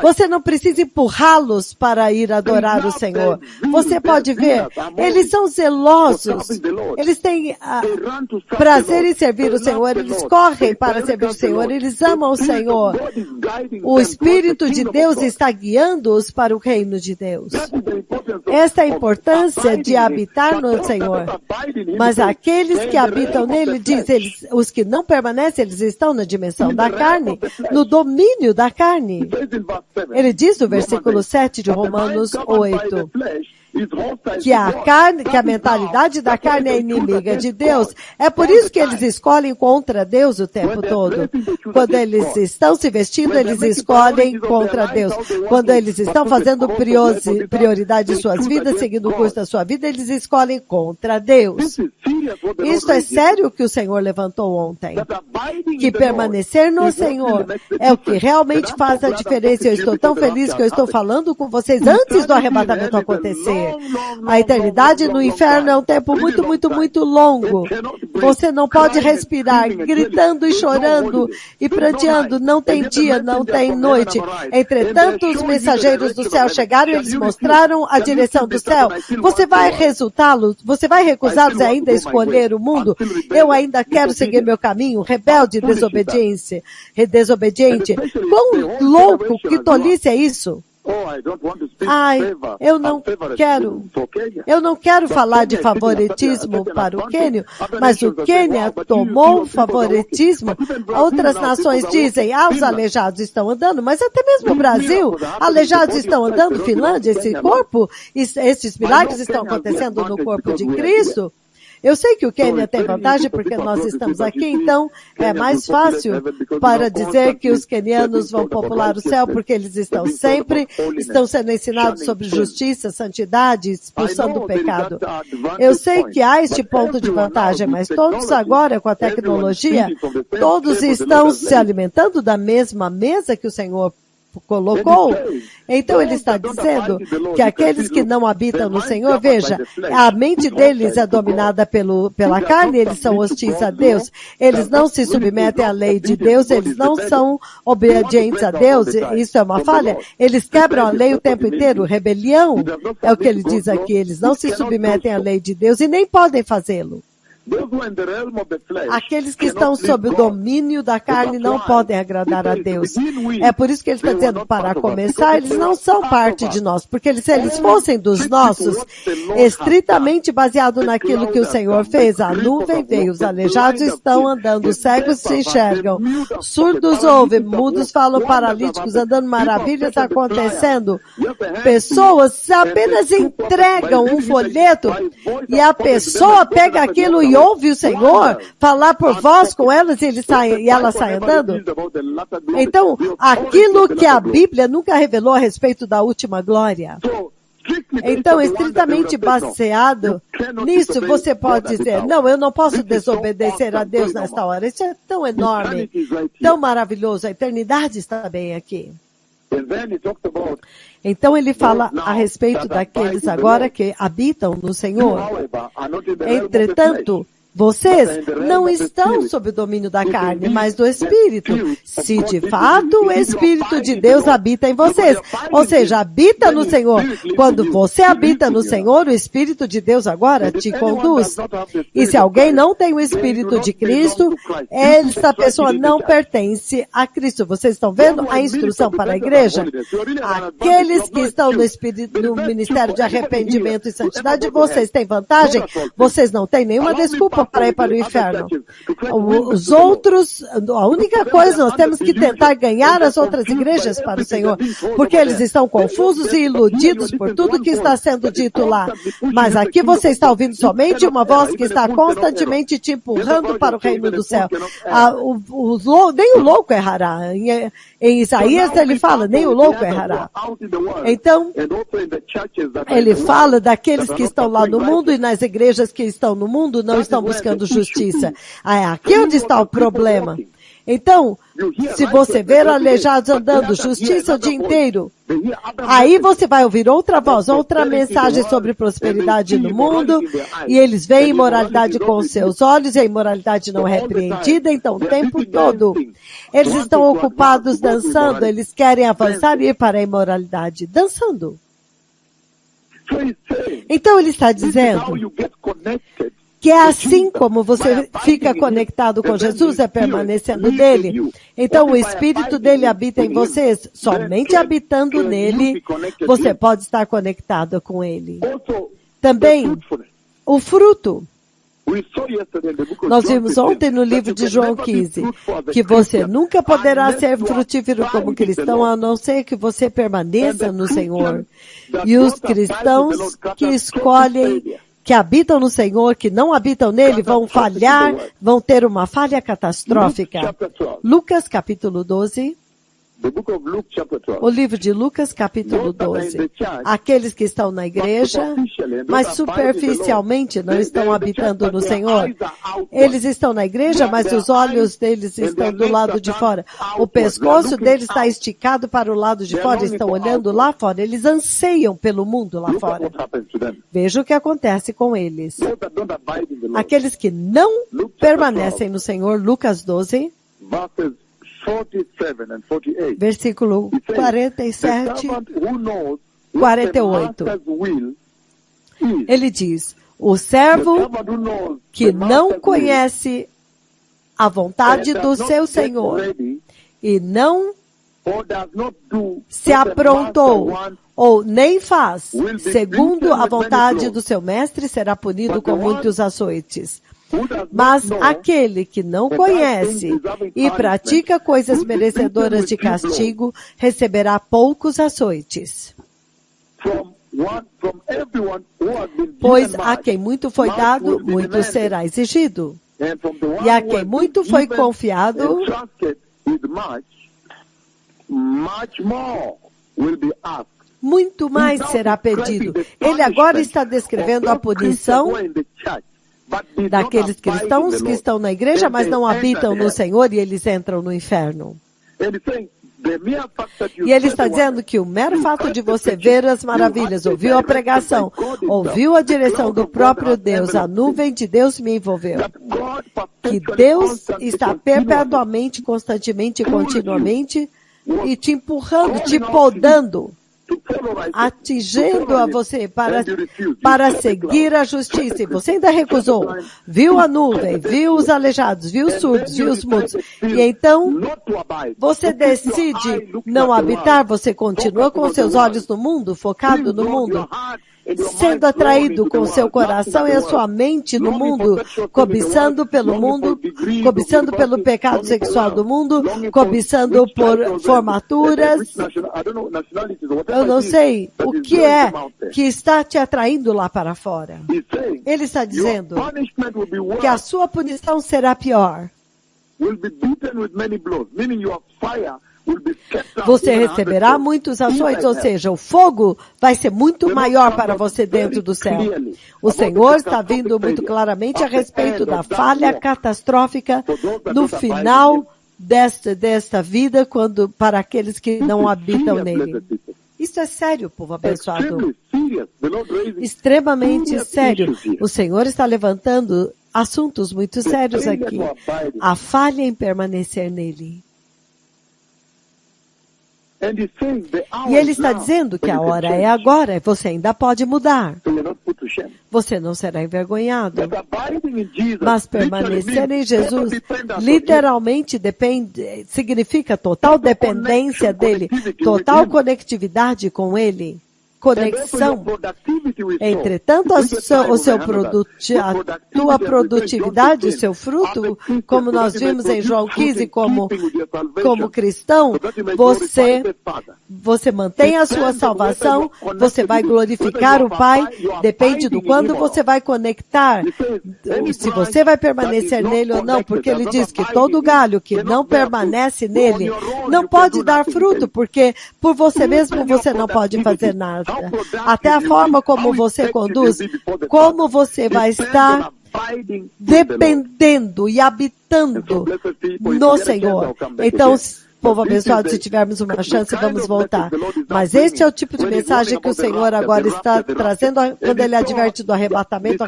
Você não precisa empurrá-los para ir adorar o Senhor. Você pode ver. Eles são zelosos. Eles têm prazer em servir o Senhor. Eles correm para servir o Senhor. Eles amam o Senhor. O Espírito de Deus está guiando-os para o reino de Deus. Esta é a importância de habitar no Senhor. Mas aqueles que habitam nele, diz, os que não permanecem, eles estão na dimensão da carne, no domínio da carne. Ele diz no versículo 7 de Romanos 8, que a mentalidade da carne é inimiga de Deus. É por isso que eles escolhem contra Deus o tempo todo. Quando eles estão se vestindo, eles escolhem contra Deus. Quando eles estão fazendo prioridade em suas vidas, seguindo o curso da sua vida, eles escolhem contra Deus. Isso é sério que o Senhor levantou ontem. Que permanecer no Senhor é o que realmente faz a diferença. Eu estou tão feliz que eu estou falando com vocês antes do arrebatamento acontecer. A eternidade no inferno é um tempo muito, muito, muito longo. Você não pode respirar gritando e chorando e pranteando. Não tem dia, não tem noite. Entretanto, os mensageiros do céu chegaram e eles mostraram a direção do céu. Você vai recusá-los e ainda escolher o mundo? Eu ainda quero seguir meu caminho, rebelde, desobediente. Quão louco, que tolice é isso? eu não quero falar de favoritismo para o Quênia, mas o Quênia tomou o favoritismo. Outras nações dizem, os aleijados estão andando, mas até mesmo o Brasil, aleijados estão andando, Finlândia, esses milagres estão acontecendo no corpo de Cristo. Eu sei que o Quênia tem vantagem porque nós estamos aqui, então é mais fácil para dizer que os quenianos vão popular o céu porque eles estão sendo ensinados sobre justiça, santidade, expulsão do pecado. Eu sei que há este ponto de vantagem, mas todos agora com a tecnologia, todos estão se alimentando da mesma mesa que o Senhor colocou. Então ele está dizendo que aqueles que não habitam no Senhor, veja, a mente deles é dominada pela carne, eles são hostis a Deus, eles não se submetem à lei de Deus, eles não são obedientes a Deus, isso é uma falha, eles quebram a lei o tempo inteiro, rebelião, é o que ele diz aqui, eles não se submetem à lei de Deus e nem podem fazê-lo. Aqueles que estão sob o domínio da carne não podem agradar a Deus. É por isso que ele está dizendo, para começar, eles não são parte de nós, porque se eles fossem dos nossos, estritamente baseado naquilo que o Senhor fez, a nuvem veio, os aleijados estão andando, os cegos se enxergam, surdos ouvem, mudos falam, paralíticos andando, maravilhas acontecendo. Pessoas apenas entregam um folheto e a pessoa pega aquilo e ouve o Senhor falar por voz com elas e elas saem andando. Então, aquilo que a Bíblia nunca revelou a respeito da última glória. Então, estritamente baseado nisso, você pode dizer, não, eu não posso desobedecer a Deus nesta hora. Isso é tão enorme, tão maravilhoso. A eternidade está bem aqui. Então ele fala a respeito daqueles agora que habitam no Senhor. Entretanto, vocês não estão sob o domínio da carne, mas do Espírito. Se de fato o Espírito de Deus habita em vocês, ou seja, habita no Senhor. Quando você habita no Senhor, o Espírito de Deus agora te conduz. E se alguém não tem o Espírito de Cristo, essa pessoa não pertence a Cristo. Vocês estão vendo a instrução para a igreja? Aqueles que estão no ministério de arrependimento e santidade, vocês têm vantagem, vocês não têm nenhuma desculpa para ir para o inferno. Os outros, a única coisa, nós temos que tentar ganhar as outras igrejas para o Senhor, porque eles estão confusos e iludidos por tudo que está sendo dito lá. Mas aqui você está ouvindo somente uma voz que está constantemente te empurrando para o reino do céu. Nem o louco errará. Em Isaías ele fala, nem o louco errará. Então, ele fala daqueles que estão lá no mundo e nas igrejas que estão no mundo não estão buscando justiça. Aqui onde está o problema. Então, se você ver aleijados andando justiça o dia inteiro, aí você vai ouvir outra voz, outra mensagem sobre prosperidade no mundo, e eles veem imoralidade com os seus olhos, e a imoralidade não é repreendida, então o tempo todo eles estão ocupados dançando, eles querem avançar e ir para a imoralidade, dançando. Então ele está dizendo que é assim como você fica conectado com Jesus, é permanecendo nele. Então o Espírito dele habita em vocês. Somente habitando nele, você pode estar conectado com ele. Também, o fruto. Nós vimos ontem no livro de João 15, que você nunca poderá ser frutífero como cristão, a não ser que você permaneça no Senhor. E os cristãos que escolhem que habitam no Senhor, que não habitam nele, vão falhar, vão ter uma falha catastrófica. Lucas capítulo 12. O livro de Lucas, capítulo 12. Aqueles que estão na igreja, mas superficialmente não estão habitando no Senhor. Eles estão na igreja, mas os olhos deles estão do lado de fora. O pescoço deles está esticado para o lado de fora, estão olhando lá fora. Eles anseiam pelo mundo lá fora. Veja o que acontece com eles. Aqueles que não permanecem no Senhor, Lucas 12. Versículo 47, 48. Ele diz, o servo que não conhece a vontade do seu Senhor e não se aprontou ou nem faz, segundo a vontade do seu mestre, será punido com muitos açoites. Mas aquele que não conhece e pratica coisas merecedoras de castigo, receberá poucos açoites. Pois a quem muito foi dado, muito será exigido. E a quem muito foi confiado, muito mais será pedido. Ele agora está descrevendo a punição daqueles cristãos que estão na igreja, mas não habitam no Senhor e eles entram no inferno. E ele está dizendo que o mero fato de você ver as maravilhas, ouviu a pregação, ouviu a direção do próprio Deus, a nuvem de Deus me envolveu. Que Deus está perpetuamente, constantemente e continuamente e te empurrando, te podando, atingindo a você para seguir a justiça. E você ainda recusou. Viu a nuvem, viu os aleijados, viu os surdos, viu os mudos. E então, você decide não habitar, você continua com seus olhos no mundo, focado no mundo, sendo atraído com seu coração e a sua mente no mundo, cobiçando pelo mundo, cobiçando pelo pecado sexual do mundo, cobiçando por formaturas. Eu não sei o que é que está te atraindo lá para fora. Ele está dizendo que a sua punição será pior. Você receberá muitos açoites, ou seja, o fogo vai ser muito maior para você dentro do céu. O Senhor está vindo muito claramente a respeito da falha catastrófica no final desta vida, para aqueles que não habitam nele. Isso é sério, povo abençoado. Extremamente sério. O Senhor está levantando assuntos muito sérios aqui. A falha em permanecer nele. E ele está dizendo que a hora é agora, você ainda pode mudar. Você não será envergonhado. Mas permanecer em Jesus literalmente significa total dependência dele, total conectividade com ele. Conexão. Entretanto, a tua produtividade, o seu fruto, como nós vimos em João 15, como cristão, você mantém a sua salvação, você vai glorificar o Pai, depende do quando você vai conectar, se você vai permanecer nele ou não, porque ele diz que todo galho que não permanece nele não pode dar fruto, porque por você mesmo você não pode fazer nada. Até a forma como você conduz, como você vai estar dependendo e habitando no Senhor. Então, povo abençoado, se tivermos uma chance, vamos voltar. Mas este é o tipo de mensagem que o Senhor agora está trazendo quando ele adverte do arrebatamento.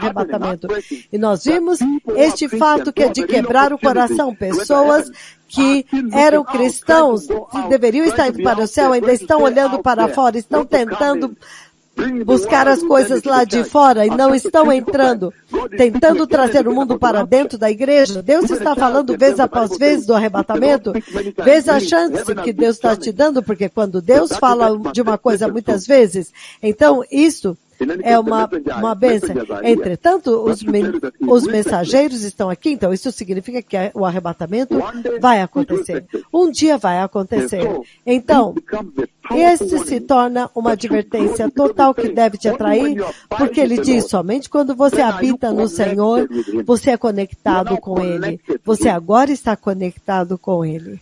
E nós vimos este fato que é de quebrar o coração. Pessoas que eram cristãos, que deveriam estar indo para o céu, ainda estão olhando para fora, estão tentando buscar as coisas lá de fora e não estão entrando, tentando trazer o mundo para dentro da igreja. Deus está falando vez após vez do arrebatamento, vez a chance que Deus está te dando, porque quando Deus fala de uma coisa muitas vezes, então isso é uma bênção. Entretanto, os mensageiros estão aqui, então isso significa que o arrebatamento vai acontecer. Um dia vai acontecer. Então, esse se torna uma advertência total que deve te atrair, porque ele diz, somente quando você habita no Senhor, você é conectado com Ele. Você agora está conectado com Ele.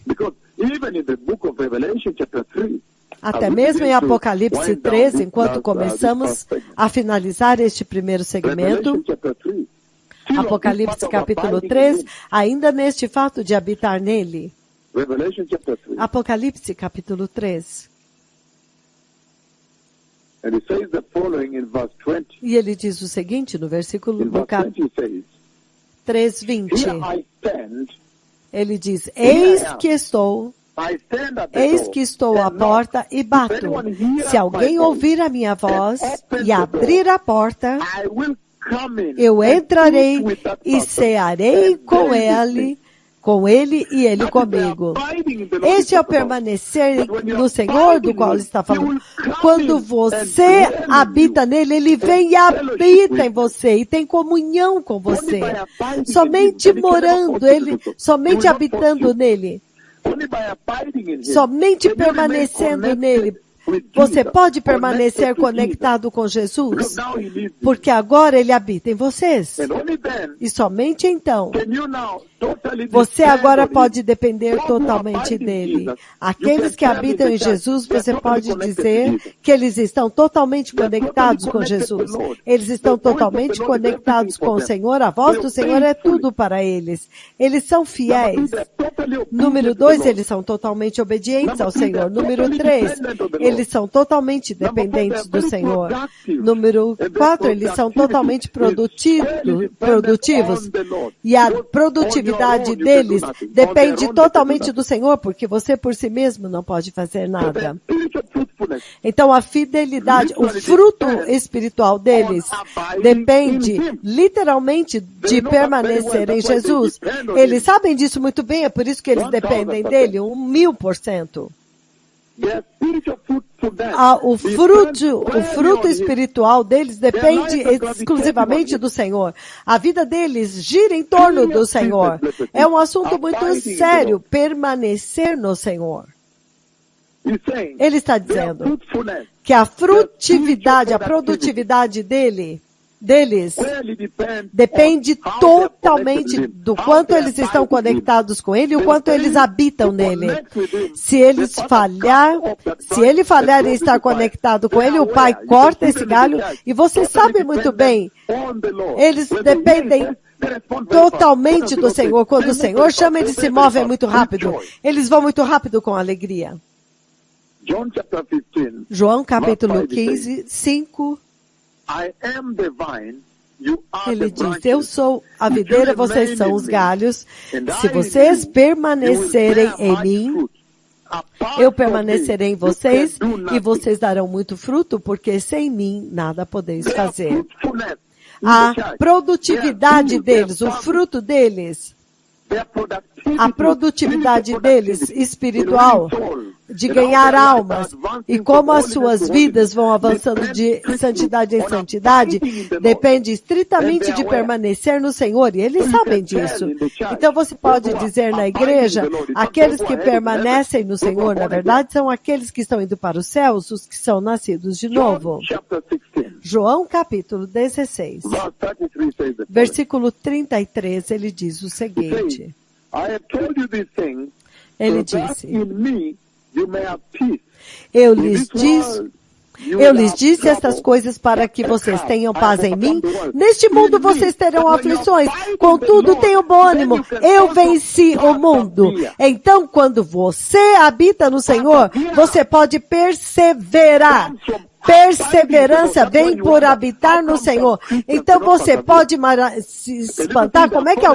Até mesmo em Apocalipse 3, enquanto começamos a finalizar este primeiro segmento, Apocalipse capítulo 3, ainda neste fato de habitar nele. Apocalipse capítulo 3. E ele diz o seguinte no versículo 3:20. Ele diz, eis que estou à porta e bato. Se alguém ouvir a minha voz e abrir a porta, eu entrarei e cearei com ele e ele comigo. Este é o permanecer no Senhor do qual ele está falando. quando você habita nele, ele vem e habita em você e tem comunhão com você. Somente morando, somente habitando nele, somente permanecendo nele, você pode permanecer conectado com Jesus, porque agora ele habita em vocês. E somente então, você agora pode depender totalmente dele. Aqueles que habitam em Jesus, você pode dizer que eles estão totalmente conectados com Jesus. Eles estão totalmente conectados com o Senhor. A voz do Senhor é tudo para eles. Eles são fiéis. Número 2, eles são totalmente obedientes ao Senhor. Número 3, eles são totalmente dependentes do Senhor. Número 4, eles são totalmente produtivos. E a produtividade deles depende totalmente do Senhor, porque você por si mesmo não pode fazer nada. Então a fidelidade, o fruto espiritual deles depende literalmente de permanecer em Jesus. Eles sabem disso muito bem, é por isso que eles dependem dele, 1000%. O fruto espiritual deles depende exclusivamente do Senhor. A vida deles gira em torno do Senhor. É um assunto muito sério, permanecer no Senhor. Ele está dizendo que a frutividade, a produtividade deles depende totalmente do quanto eles estão conectados com ele e o quanto eles habitam nele. Se ele falhar em estar conectado com ele, o Pai corta esse galho e você sabe muito bem, eles dependem totalmente do Senhor. Quando o Senhor chama, eles se movem muito rápido. Eles vão muito rápido com alegria. João capítulo 15, 5. Ele diz, eu sou a videira, vocês são os galhos. Se vocês permanecerem em mim, eu permanecerei em vocês e vocês darão muito fruto, porque sem mim nada podeis fazer. A produtividade deles, o fruto deles, a produtividade deles espiritual, de ganhar almas, e como as suas vidas vão avançando de santidade em santidade, depende estritamente de permanecer no Senhor, e eles sabem disso. Então você pode dizer na igreja, aqueles que permanecem no Senhor, na verdade, são aqueles que estão indo para os céus, os que são nascidos de novo. João capítulo 16, versículo 33, ele diz o seguinte. Ele disse, eu lhes disse estas coisas para que vocês tenham paz em mim. Neste mundo vocês terão aflições, contudo tenham bom ânimo. Eu venci o mundo. Então, quando você habita no Senhor, você pode perseverar. Perseverança vem por habitar no Senhor. Então você pode se espantar como é que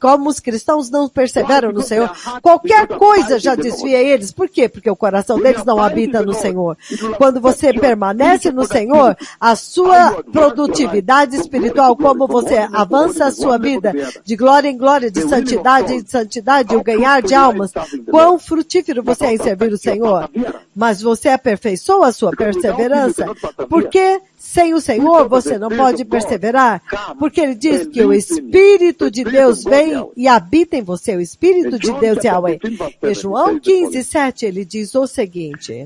como os cristãos não perseveram no Senhor. Qualquer coisa já desvia eles. Por quê? Porque o coração deles não habita no Senhor. Quando você permanece no Senhor, a sua produtividade espiritual, como você avança a sua vida de glória em glória, de santidade em santidade, o ganhar de almas, quão frutífero você é em servir o Senhor. Mas você aperfeiçoa a sua perseverança, porque sem o Senhor você não pode perseverar, porque ele diz que o Espírito de Deus vem e habita em você, o Espírito de Deus Yahweh. Em João 15, 7, ele diz o seguinte,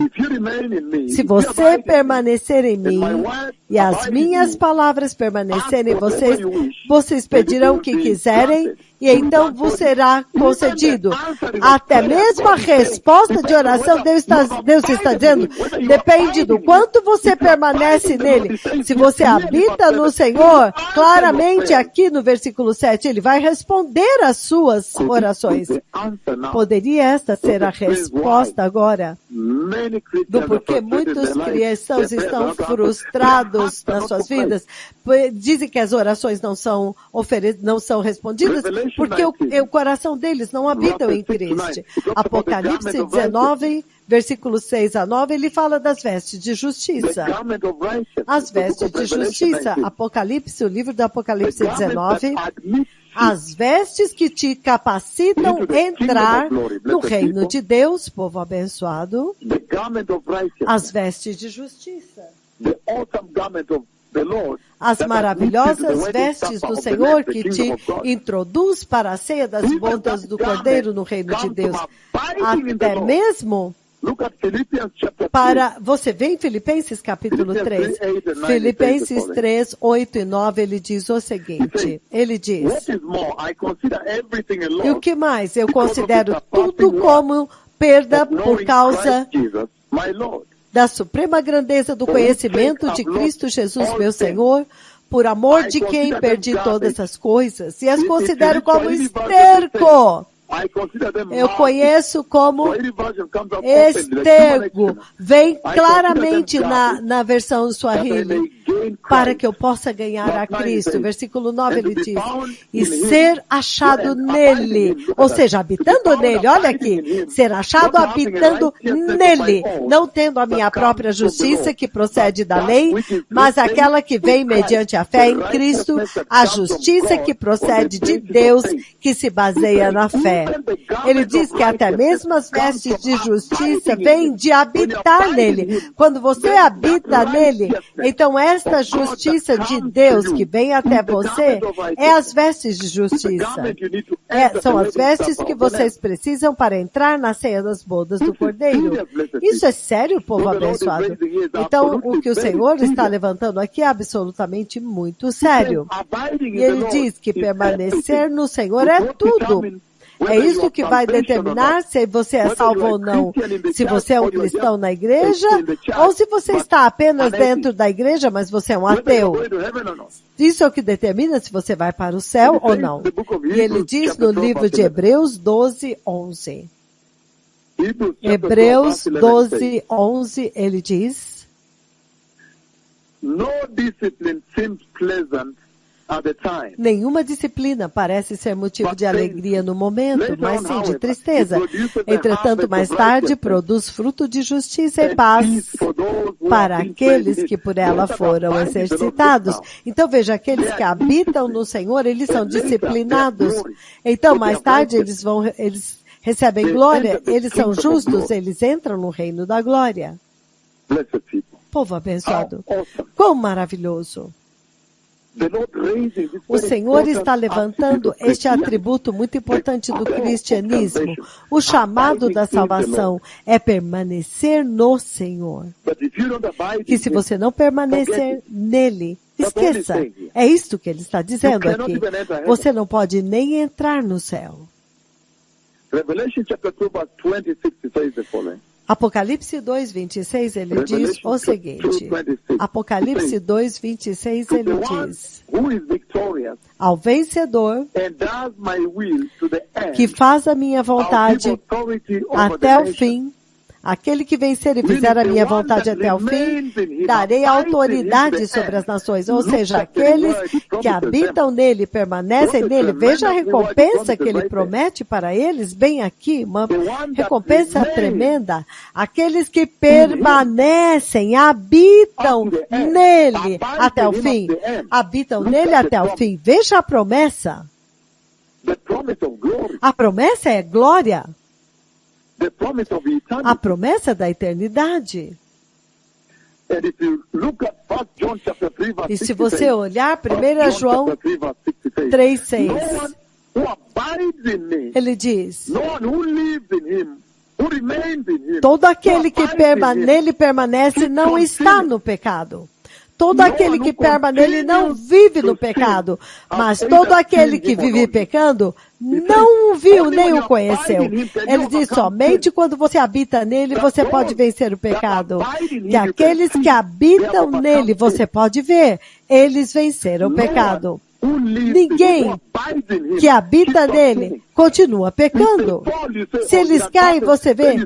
se você permanecer em mim e as minhas palavras permanecerem em vocês, vocês pedirão o que quiserem e então vos será concedido. Até mesmo a resposta de oração, Deus está dizendo, depende do quanto você permanece nele. Se você habita no Senhor, claramente aqui no versículo 7, ele vai responder às suas orações. Poderia esta ser a resposta agora? Do porquê muitos cristãos estão frustrados nas suas vidas? Dizem que as orações não são respondidas porque o coração deles não habita em Cristo. Apocalipse 19, versículo 6 a 9, ele fala das vestes de justiça. As vestes de justiça. Apocalipse, o livro do Apocalipse 19, as vestes que te capacitam a entrar no reino de Deus, povo abençoado, as vestes de justiça, as maravilhosas vestes do Senhor que te introduz para a ceia das bodas do Cordeiro no reino de Deus. Até mesmo para, você vê em Filipenses capítulo 3, Filipenses 3, 8 e 9, ele diz o seguinte, ele diz, e o que mais? Eu considero tudo como perda por causa da suprema grandeza do conhecimento de Cristo Jesus, meu Senhor, por amor de quem perdi todas as coisas e as considero como esterco. Eu conheço como esterco. Vem claramente na versão Swahili. Para que eu possa ganhar a Cristo. Versículo 9 ele diz, e ser achado nele. Ou seja, habitando nele. Olha aqui. Ser achado habitando nele. Não tendo a minha própria justiça que procede da lei, mas aquela que vem mediante a fé em Cristo, a justiça que procede de Deus, que se baseia na fé. Ele diz que até mesmo as vestes de justiça vêm de habitar nele. Quando você habita nele, então esta justiça de Deus que vem até você é as vestes de justiça. São as vestes que vocês precisam para entrar na ceia das bodas do Cordeiro. Isso é sério, povo abençoado? Então, o que o Senhor está levantando aqui é absolutamente muito sério. E ele diz que permanecer no Senhor é tudo. É isso que vai determinar se você é salvo ou não. Se você é um cristão na igreja, ou se você está apenas dentro da igreja, mas você é um ateu. Isso é o que determina se você vai para o céu ou não. E ele diz no livro de Hebreus 12, 11. Hebreus 12, 11, ele diz, no discipline seems pleasant. nenhuma disciplina parece ser motivo de alegria no momento, mas sim de tristeza. Entretanto, mais tarde, produz fruto de justiça e paz para aqueles que por ela foram exercitados. Então, veja, aqueles que habitam no Senhor, eles são disciplinados. Então, mais tarde, eles recebem glória, eles são justos, eles entram no reino da glória. Povo abençoado. Quão maravilhoso! O Senhor está levantando este atributo muito importante do cristianismo. O chamado da salvação é permanecer no Senhor. Que se você não permanecer nele, esqueça. É isto que ele está dizendo aqui. Você não pode nem entrar no céu. Apocalipse 2, 26, ele diz o seguinte. Apocalipse 2, 26, ele diz, ao vencedor que faz a minha vontade até o fim, aquele que vencer e fizer a minha vontade até o fim, darei autoridade sobre as nações. Ou seja, aqueles que habitam nele, permanecem nele. Veja a recompensa que ele promete para eles, bem aqui, uma recompensa tremenda. Aqueles que permanecem, habitam nele até o fim. Habitam nele até o fim. Veja a promessa. A promessa é glória. A promessa da eternidade. E se você olhar 1 João 3,6, ele diz, todo aquele que nele permanece não está no pecado. Todo aquele que permanece não vive no pecado, mas todo aquele que vive pecando não o viu nem o conheceu. Ele diz, somente quando você habita nele, você pode vencer o pecado. E aqueles que habitam nele, você pode ver, eles venceram o pecado. Ninguém que habita nele continua pecando. Se eles caem, você vê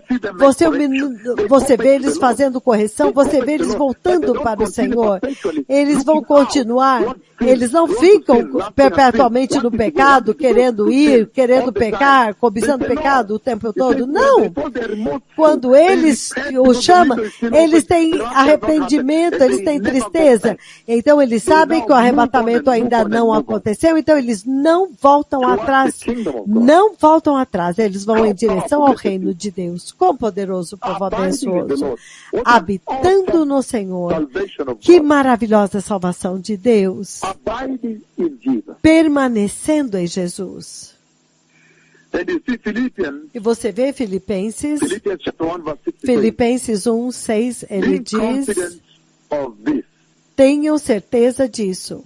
eles fazendo correção, você vê eles voltando para o Senhor. Eles vão continuar, eles não ficam perpetuamente no pecado, querendo ir, querendo pecar, cobiçando pecado o tempo todo. Não! Quando eles o chamam, eles têm arrependimento, eles têm tristeza. Então eles sabem que o arrebatamento ainda não aconteceu, então eles não voltam atrás. Não voltam atrás. Eles vão em direção ao reino de Deus. Quão poderoso, povo abençoso. Habitando no Senhor. Que maravilhosa salvação de Deus. Permanecendo em Jesus. E você vê Filipenses 1:6, ele diz: tenham certeza disso,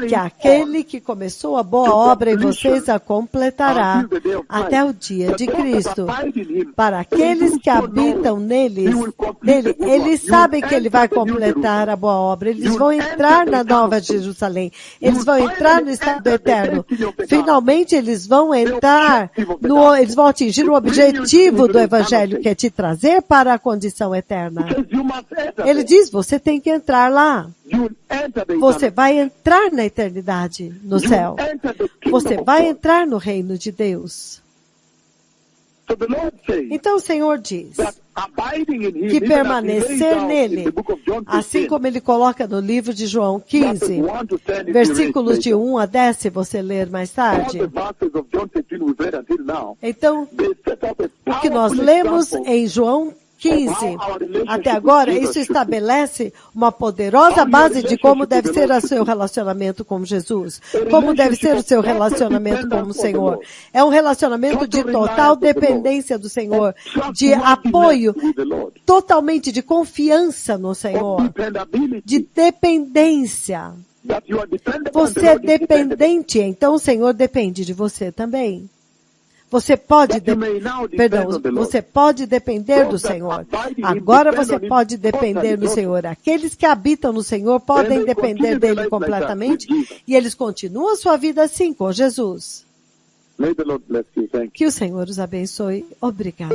que aquele que começou a boa obra em vocês a completará até o dia de Cristo. Para aqueles que habitam nele, eles sabem que ele vai completar a boa obra. Eles vão entrar na Nova Jerusalém. Eles vão entrar no estado eterno. Finalmente, eles vão entrar, eles vão atingir o objetivo do Evangelho, que é te trazer para a condição eterna. Ele diz, você tem que entrar lá. Você vai entrar na eternidade, no céu. Você vai entrar no reino de Deus. Então o Senhor diz que permanecer nele, assim como ele coloca no livro de João 15, versículos de 1 a 10, se você ler mais tarde. Então, o que nós lemos em João 15, até agora, isso estabelece uma poderosa base de como deve ser o seu relacionamento com Jesus, como deve ser o seu relacionamento com o Senhor. É um relacionamento de total dependência do Senhor, de apoio, totalmente de confiança no Senhor, de dependência. Você é dependente, então o Senhor depende de você também. Você pode depender do Senhor. Agora você pode depender do Senhor. Aqueles que habitam no Senhor podem depender dele completamente e eles continuam a sua vida assim com Jesus. Que o Senhor os abençoe. Obrigado.